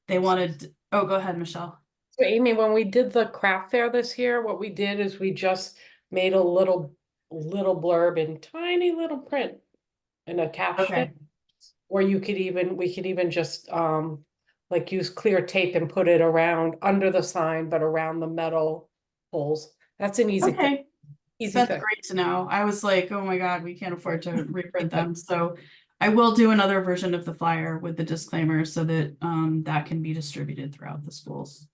they wanted, oh, go ahead, Michelle. So Amy, when we did the craft fair this year, what we did is we just made a little blurb in tiny little print and attached Okay. it. Or we could even just like use clear tape and put it around under the sign, but around the metal holes. That's an easy thing. Okay, Easy that's thing. great to know. I was like, oh my God, we can't afford to reprint them. So I will do another version of the flyer with the disclaimer so that that can be distributed throughout the schools.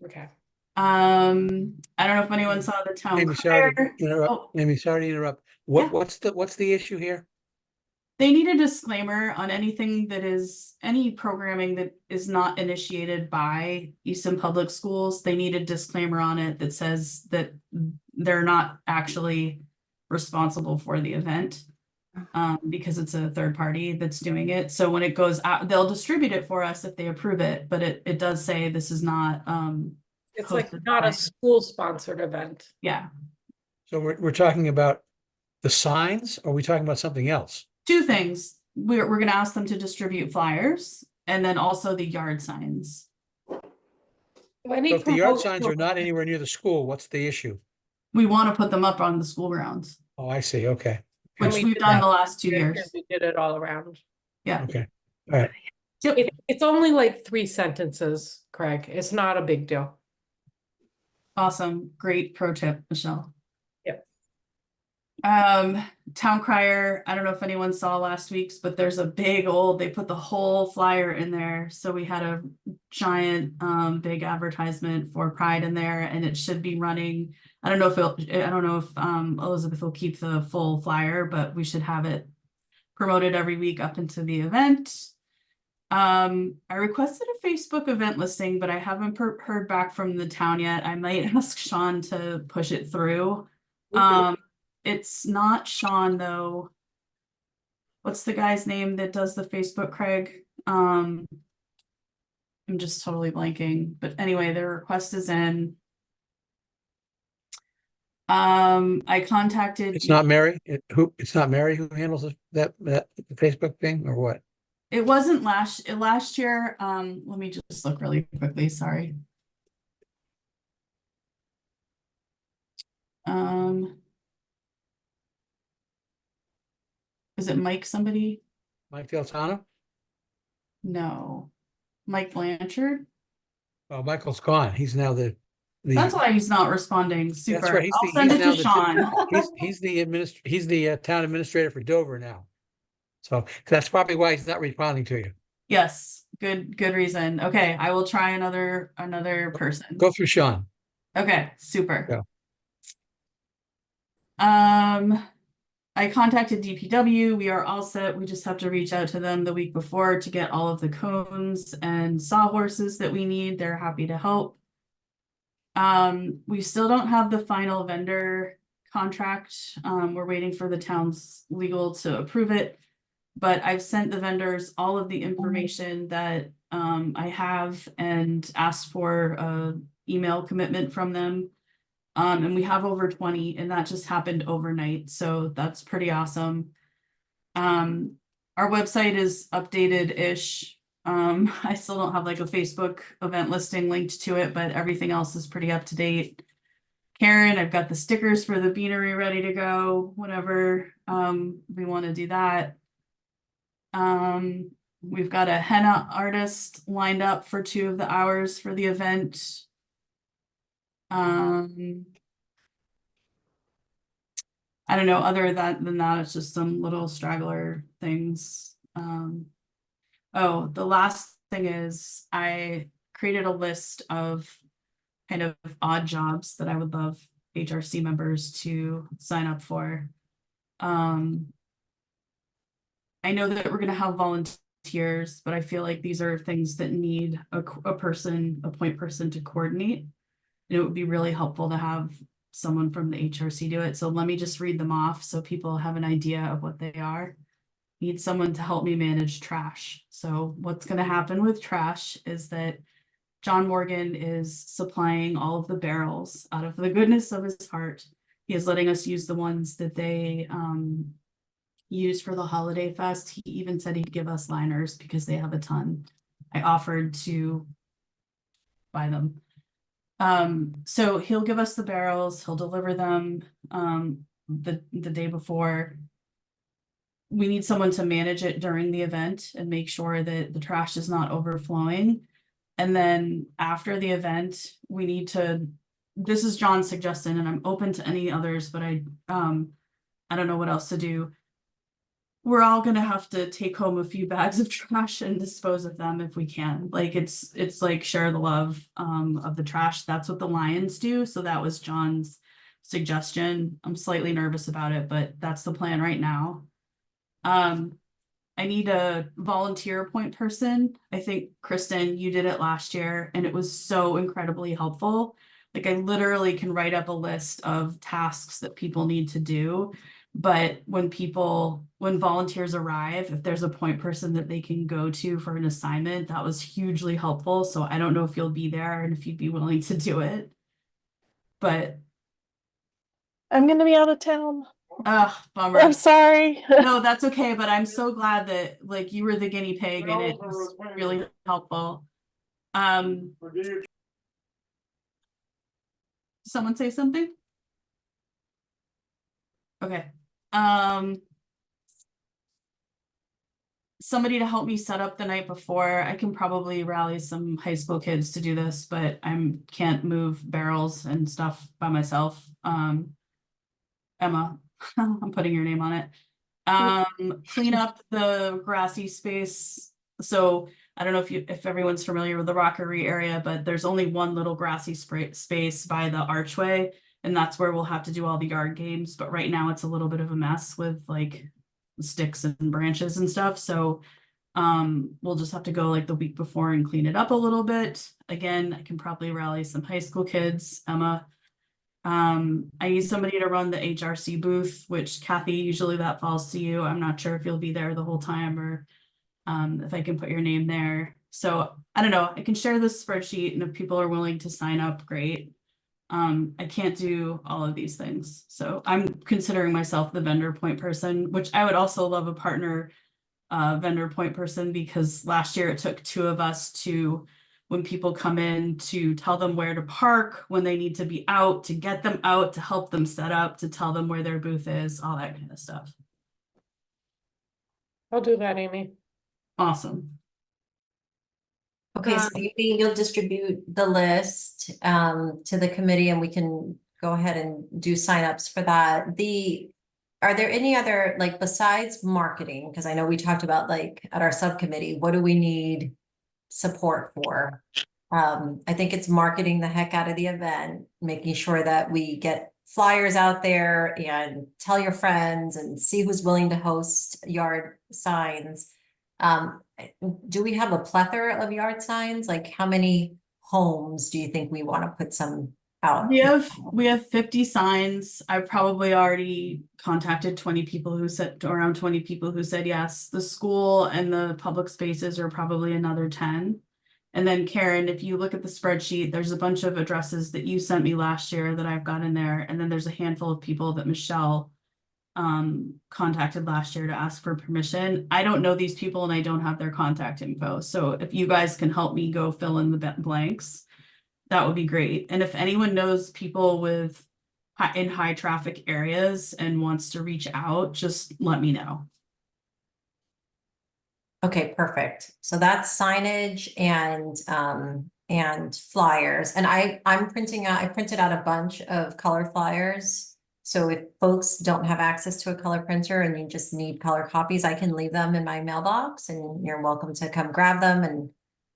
Okay. I don't know if anyone saw the town Amy, sorry to crier. interrupt. Oh. Amy, sorry to interrupt. Yeah. What's the issue here? They need a disclaimer on anything that is, any programming that is not initiated by Easton Public Schools. They need a disclaimer on it that says that they're not actually responsible for the event. Because it's a third party that's doing it. So when it goes out, they'll distribute it for us if they approve it, but it does say this is not It's like hosted not by- a school sponsored event. Yeah. So we're talking about the signs, or are we talking about something else? 2 things. We're gonna ask them to distribute flyers and then also the yard signs. So if the yard signs are not anywhere near the school, what's the issue? We want to put them up on the school grounds, Oh, I see. Okay. which we we've did done that. the last 2 years. We did it all around. Yeah. Okay. All right. It's only like 3 sentences, Craig. It's not a big deal. Awesome. Great pro tip, Michelle. Yep. Town crier, I don't know if anyone saw last week's, but there's a big they put the whole flyer in there. So we had a giant, big advertisement for Pride in there and it should be running. I don't know if Elizabeth will keep the full flyer, but we should have it promoted every week up into the event. I requested a Facebook event listing, but I haven't heard back from the town yet. I might ask Sean to push it through. It's not Sean though. What's the guy's name that does the Facebook, Craig? I'm just totally blanking, but anyway, the request is in. I contacted. It's not Mary? It's not Mary who handles that Facebook thing, or what? It wasn't last year. Let me just look really quickly, sorry. Is it Mike somebody? Mike Deltano? No. Mike Blanchard? Oh, Michael's gone. He's now the. That's why he's not responding. Super. That's right. He's I'll send it to Sean. He's the town administrator for Dover now. So that's probably why he's not responding to you. Yes, good reason. Okay, I will try another person. Go through Sean. Okay, super. Yeah. I contacted DPW. We are all set. We just have to reach out to them the week before to get all of the cones and sawhorses that we need. They're happy to help. We still don't have the final vendor contract. We're waiting for the town's legal to approve it. But I've sent the vendors all of the information that I have and asked for a email commitment from them. And we have over 20, and that just happened overnight, so that's pretty awesome. Our website is updated-ish. I still don't have like a Facebook event listing linked to it, but everything else is pretty up to date. Karen, I've got the stickers for the beanery ready to go whenever we want to do that. We've got a henna artist lined up for 2 of the hours for the event. I don't know, other than that, it's just some little straggler things. Oh, the last thing is I created a list of kind of odd jobs that I would love HRC members to sign up for. I know that we're gonna have volunteers, but I feel like these are things that need a point person to coordinate. And it would be really helpful to have someone from the HRC do it. So let me just read them off so people have an idea of what they are. Need someone to help me manage trash. So what's going to happen with trash is that John Morgan is supplying all of the barrels out of the goodness of his heart. He is letting us use the ones that they use for the holiday fest. He even said he'd give us liners because they have a ton. I offered to buy them. So he'll give us the barrels, he'll deliver them the day before. We need someone to manage it during the event and make sure that the trash is not overflowing. And then after the event, we need to, this is John's suggestion, and I'm open to any others, but I don't know what else to do. We're all gonna have to take home a few bags of trash and dispose of them if we can. Like it's like share the love of the trash. That's what the Lions do. So that was John's suggestion. I'm slightly nervous about it, but that's the plan right now. I need a volunteer point person. I think Kristen, you did it last year and it was so incredibly helpful. Like I literally can write up a list of tasks that people need to do. But when volunteers arrive, if there's a point person that they can go to for an assignment, that was hugely helpful. So I don't know if you'll be there and if you'd be willing to do it. But I'm gonna be out of town. bummer. I'm sorry. No, that's okay. But I'm so glad that like you were the guinea pig and it was really helpful. Someone say something? Okay. Somebody to help me set up the night before. I can probably rally some high school kids to do this, but I can't move barrels and stuff by myself. Emma, I'm putting your name on it. Clean up the grassy space. So I don't know if everyone's familiar with the Rockery area, but there's only one little grassy space by the archway. And that's where we'll have to do all the yard games. But right now it's a little bit of a mess with like sticks and branches and stuff. So we'll just have to go like the week before and clean it up a little bit. Again, I can probably rally some high school kids, Emma. I need somebody to run the HRC booth, which Kathy, usually that falls to you. I'm not sure if you'll be there the whole time or if I can put your name there. So I don't know, I can share this spreadsheet and if people are willing to sign up, great. I can't do all of these things. So I'm considering myself the vendor point person, which I would also love a partner vendor point person because last year it took 2 of us to, when people come in, to tell them where to park, when they need to be out, to get them out, to help them set up, to tell them where their booth is, all that kind of stuff. I'll do that, Amy. Awesome. Okay, so maybe you'll distribute the list to the committee and we can go ahead and do signups for that. Are there any other, like besides marketing, because I know we talked about like at our subcommittee, what do we need support for? I think it's marketing the heck out of the event, making sure that we get flyers out there and tell your friends and see who's willing to host yard signs. Do we have a plethora of yard signs? Like how many homes do you think we want to put some out? We have 50 signs. I've probably already contacted 20 people who said, around 20 people who said yes. The school and the public spaces are probably another 10. And then Karen, if you look at the spreadsheet, there's a bunch of addresses that you sent me last year that I've got in there. And then there's a handful of people that Michelle contacted last year to ask for permission. I don't know these people and I don't have their contact info. So if you guys can help me go fill in the blanks, that would be great. And if anyone knows people with in high traffic areas and wants to reach out, just let me know. Okay, perfect. So that's signage and flyers. And I printed out a bunch of color flyers. So if folks don't have access to a color printer and you just need color copies, I can leave them in my mailbox and you're welcome to come grab them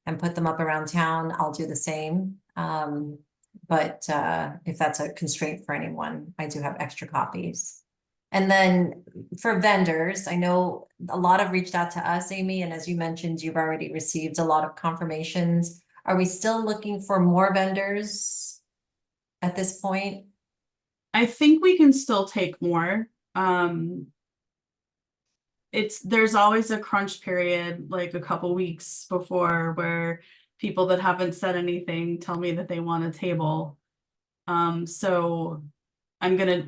and put them up around town. I'll do the same. But if that's a constraint for anyone, I do have extra copies. And then for vendors, I know a lot have reached out to us, Amy, and as you mentioned, you've already received a lot of confirmations. Are we still looking for more vendors at this point? I think we can still take more. There's always a crunch period, like a couple weeks before, where people that haven't said anything tell me that they want a table. So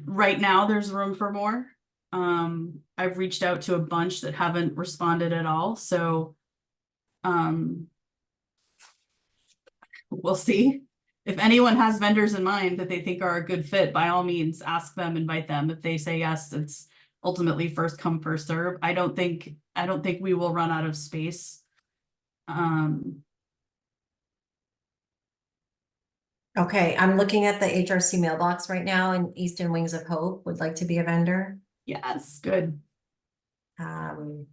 right now there's room for more. I've reached out to a bunch that haven't responded at all. So, we'll see. If anyone has vendors in mind that they think are a good fit, by all means, ask them, invite them. If they say yes, it's ultimately first come, first serve. I don't think we will run out of space. Okay, I'm looking at the HRC mailbox right now and Eastern Wings of Hope would like to be a vendor. Yes, good. And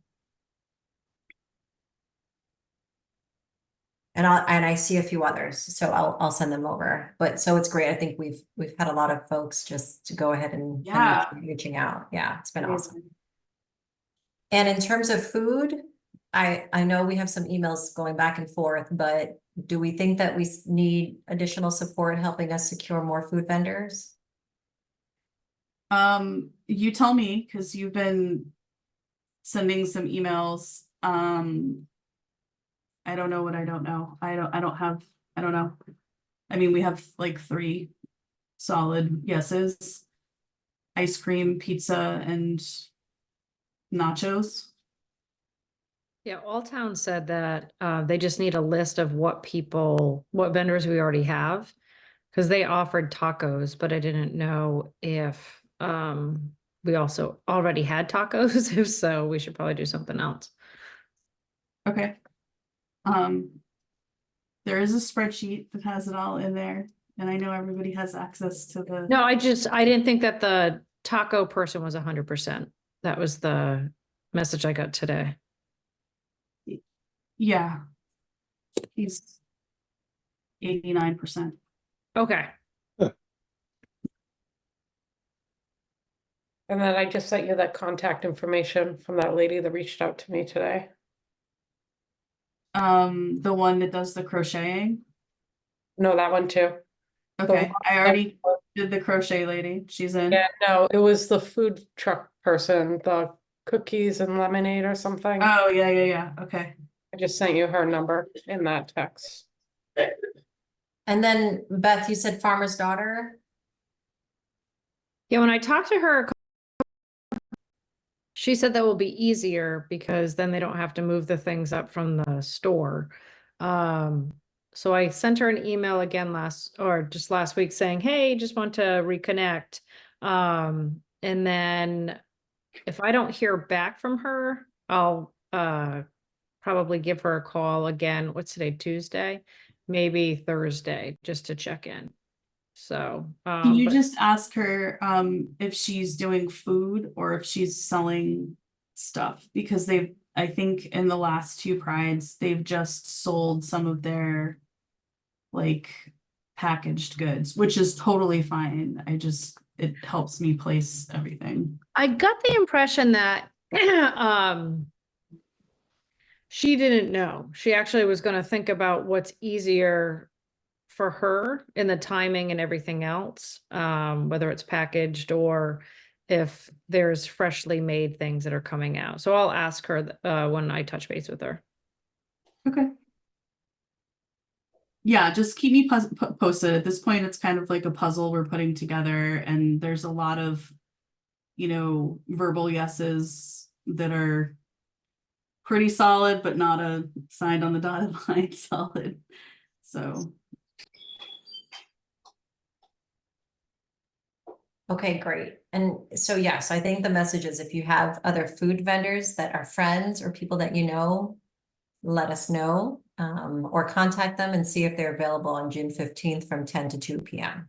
I see a few others, so I'll send them over. But so it's great. I think we've had a lot of folks just to go ahead and Yeah. reaching out. Yeah, it's been awesome. And in terms of food, I know we have some emails going back and forth, but do we think that we need additional support helping us secure more food vendors? You tell me, because you've been sending some emails. I don't know what I don't know. I don't know. I mean, we have like 3 solid yeses. Ice cream, pizza, and nachos. Yeah, All Town said that they just need a list of what vendors we already have. Because they offered tacos, but I didn't know if we also already had tacos. If so, we should probably do something else. Okay. There is a spreadsheet that has it all in there, and I know everybody has access to the. No, I didn't think that the taco person was 100%. That was the message I got today. Yeah. He's 89%. Okay. And then I just sent you that contact information from that lady that reached out to me today. The one that does the crocheting. No, that one too. Okay, one I already did the crochet lady. She's in. Yeah, no, it was the food truck person, the cookies and lemonade or something. Oh, yeah. Okay. I just sent you her number in that text. And then Beth, you said Farmer's Daughter. Yeah, when I talked to her, she said that will be easier because then they don't have to move the things up from the store. So I sent her an email again last week saying, hey, just want to reconnect. And then if I don't hear back from her, I'll probably give her a call again. What's today? Tuesday? Maybe Thursday, just to check in. So can you just ask her if she's doing food or if she's selling stuff? Because I think in the last 2 prides, they've just sold some of their like packaged goods, which is totally fine. it helps me place everything. I got the impression that she didn't know. She actually was going to think about what's easier for her in the timing and everything else, whether it's packaged or if there's freshly made things that are coming out. So I'll ask her when I touch base with her. Okay. Yeah, just keep me posted. At this point, it's kind of like a puzzle we're putting together, and there's a lot of, verbal yeses that are pretty solid, but not a signed on the dotted line solid. So. Okay, great. And so, yes, I think the message is if you have other food vendors that are friends or people that you know, let us know, or contact them and see if they're available on June 15th from 10 to 2 p.m.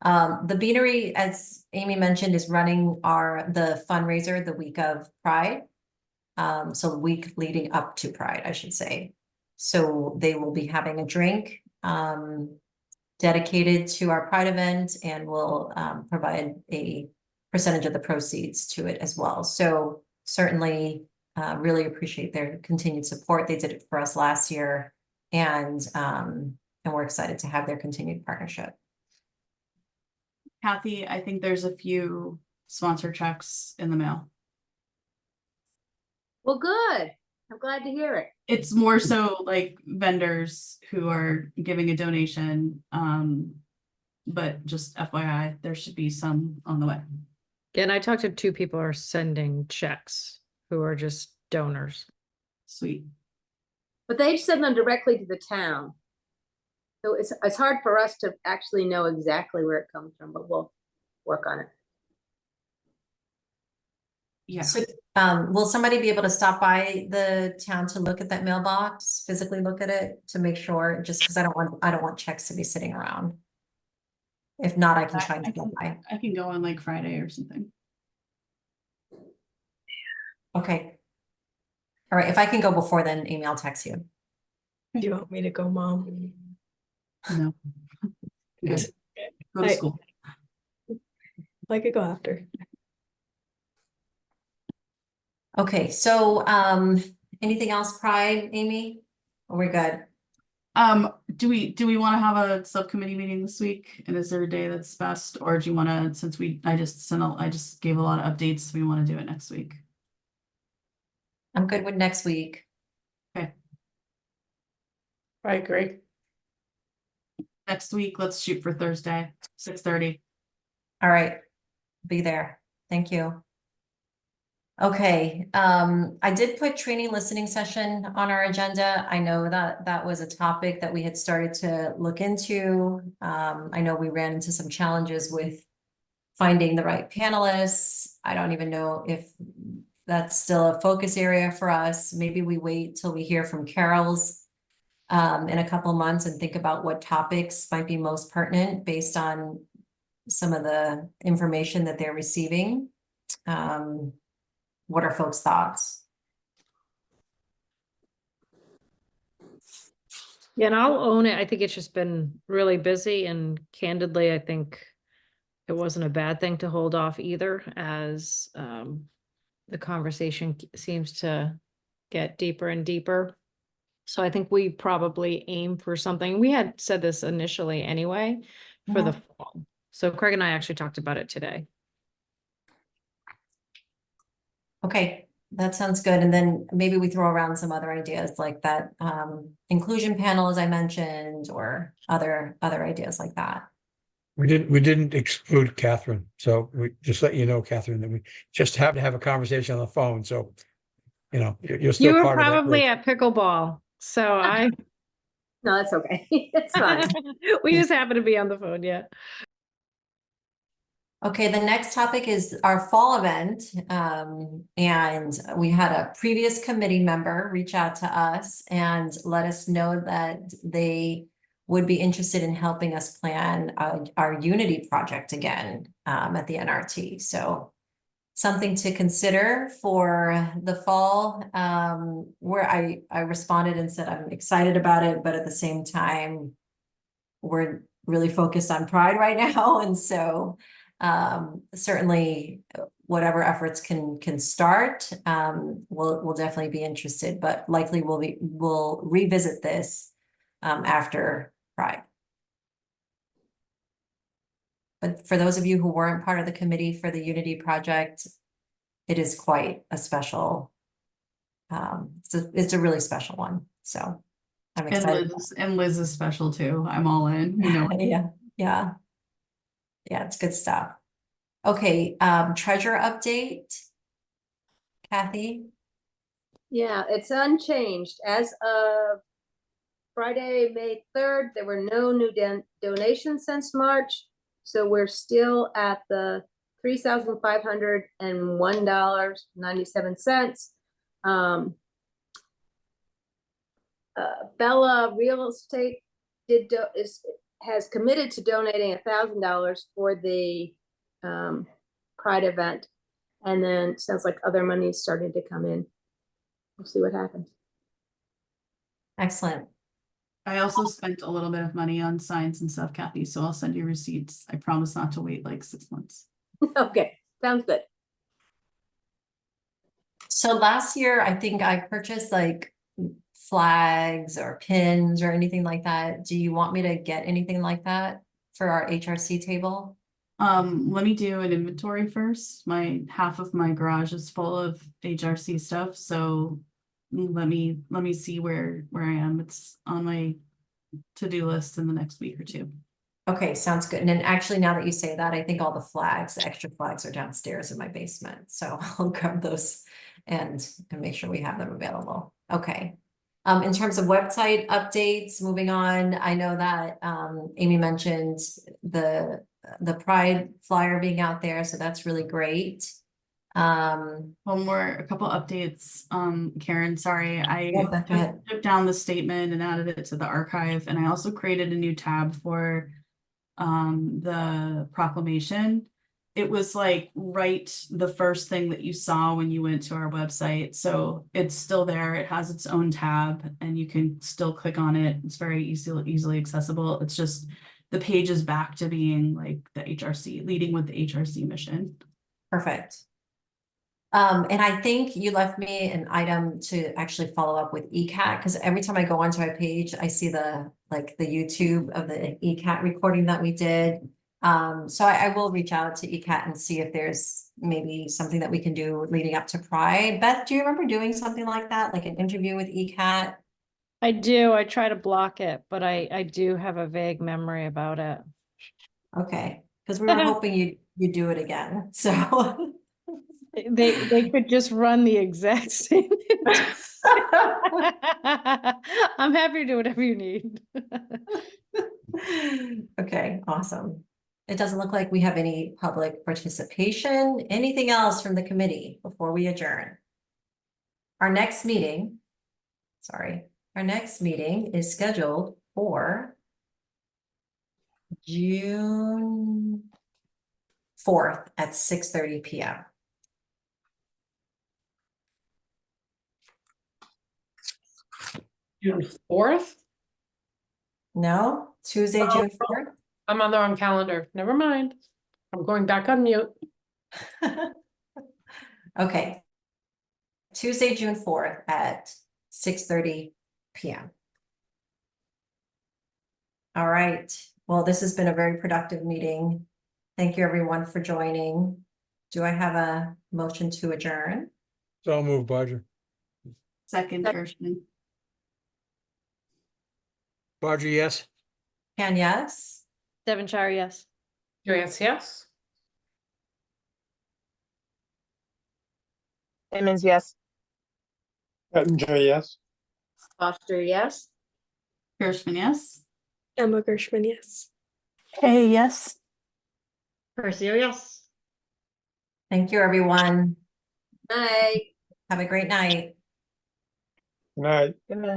The Beanery, as Amy mentioned, is running the fundraiser the week of Pride. So the week leading up to Pride, I should say. So they will be having a drink dedicated to our Pride event, and will provide a percentage of the proceeds to it as well. So certainly really appreciate their continued support. They did it for us last year, and we're excited to have their continued partnership. Kathy, I think there's a few sponsor checks in the mail. Well, good. I'm glad to hear it. It's more so like vendors who are giving a donation. But just FYI, there should be some on the way. And I talked to 2 people who are sending checks who are just donors. Sweet. But they send them directly to the town. So it's hard for us to actually know exactly where it comes from, but we'll work on it. Yeah. So, will somebody be able to stop by the town to look at that mailbox, physically look at it to make sure, just because I don't want checks to be sitting around. If not, I can try and stop by. I can go on like Friday or something. Okay. All right, if I can go before then, Amy, I'll text you. Do you want me to go, Mom? No. Good. Go to school. I could go after. Okay, so anything else, Pride, Amy? Or we're good? Do we want to have a subcommittee meeting this week? And is there a day that's best? Or do you want to, since I just gave a lot of updates, we want to do it next week? I'm good with next week. Okay. I agree. Next week, let's shoot for Thursday, 6:30. All right, be there. Thank you. Okay, I did put training listening session on our agenda. I know that that was a topic that we had started to look into. I know we ran into some challenges with finding the right panelists. I don't even know if that's still a focus area for us. Maybe we wait till we hear from Carol's in a couple of months and think about what topics might be most pertinent based on some of the information that they're receiving. What are folks' thoughts? Yeah, and I'll own it. I think it's just been really busy, and candidly, I think it wasn't a bad thing to hold off either, as the conversation seems to get deeper and deeper. So I think we probably aim for something. We had said this initially anyway for the fall. So Craig and I actually talked about it today. Okay, that sounds good. And then maybe we throw around some other ideas like that inclusion panel, as I mentioned, or other ideas like that. We didn't exclude Catherine, so we just let you know, Catherine, that we just have to have a conversation on the phone. So, you're still You were part of that probably group. at pickleball, so No, that's okay. It's fine. we just happened to be on the phone, yeah. Okay, the next topic is our fall event. And we had a previous committee member reach out to us and let us know that they would be interested in helping us plan our Unity project again at the NRT. So something to consider for the fall, where I responded and said I'm excited about it, but at the same time, we're really focused on Pride right now. And so Certainly whatever efforts can start, we'll definitely be interested, but likely we'll revisit this after Pride. But for those of you who weren't part of the committee for the Unity Project, it is quite a special, it's a really special one, so I'm excited. And Liz is special too. I'm all in, you know. Yeah, it's good stuff. Okay, treasure update. Kathy? Yeah, it's unchanged. As of Friday, May 3rd, there were no new donations since March. So we're still at the $3,501.97. Bella Real Estate has committed to donating $1,000 for the Pride event. And then it sounds like other money is starting to come in. We'll see what happens. Excellent. I also spent a little bit of money on signs and stuff, Kathy, so I'll send you receipts. I promise not to wait like 6 months. Okay, sounds good. So last year, I think I purchased like flags or pins or anything like that. Do you want me to get anything like that for our HRC table? Let me do an inventory first. Half of my garage is full of HRC stuff, so let me see where I am. It's on my to-do list in the next week or two. Okay, sounds good. And then actually, now that you say that, I think all the flags, the extra flags are downstairs in my basement. So I'll grab those and make sure we have them available. Okay. In terms of website updates, moving on, I know that Amy mentioned the Pride flyer being out there, so that's really great. A couple updates. Karen, sorry, I go ahead. took down the statement and added it to the archive, and I also created a new tab for the proclamation. It was like the first thing that you saw when you went to our website, so it's still there. It has its own tab and you can still click on it. It's very easily accessible. It's just the page is back to being like the HRC, leading with the HRC mission. Perfect. And I think you left me an item to actually follow up with ECAT, because every time I go onto my page, I see the YouTube of the ECAT recording that we did. So I will reach out to ECAT and see if there's maybe something that we can do leading up to Pride. Beth, do you remember doing something like that, like an interview with ECAT? I do. I try to block it, but I do have a vague memory about it. Okay, because we were hoping you do it again. So They could just run the exact same. I'm happy to do whatever you need. Okay, awesome. It doesn't look like we have any public participation. Anything else from the committee before we adjourn? Our next meeting is scheduled for June 4th at 6:30 p.m. June 4th? No, Tuesday, Oh, June 4th. I'm on the wrong calendar. Never mind. I'm going back on mute. Okay. Tuesday, June 4th at 6:30 p.m. All right. Well, this has been a very productive meeting. Thank you, everyone, for joining. Do I have a motion to adjourn? So move, Bodger. Second version. Bodger, yes? Can yes? Devonshire, yes. Joanne, yes? Emmons, yes. Ettinger, yes. Foster, yes. Gershman, yes. Emma Gershman, yes. Hey, yes. Percio, yes. Thank you, everyone. Night. Have a great night. Good night. Good night.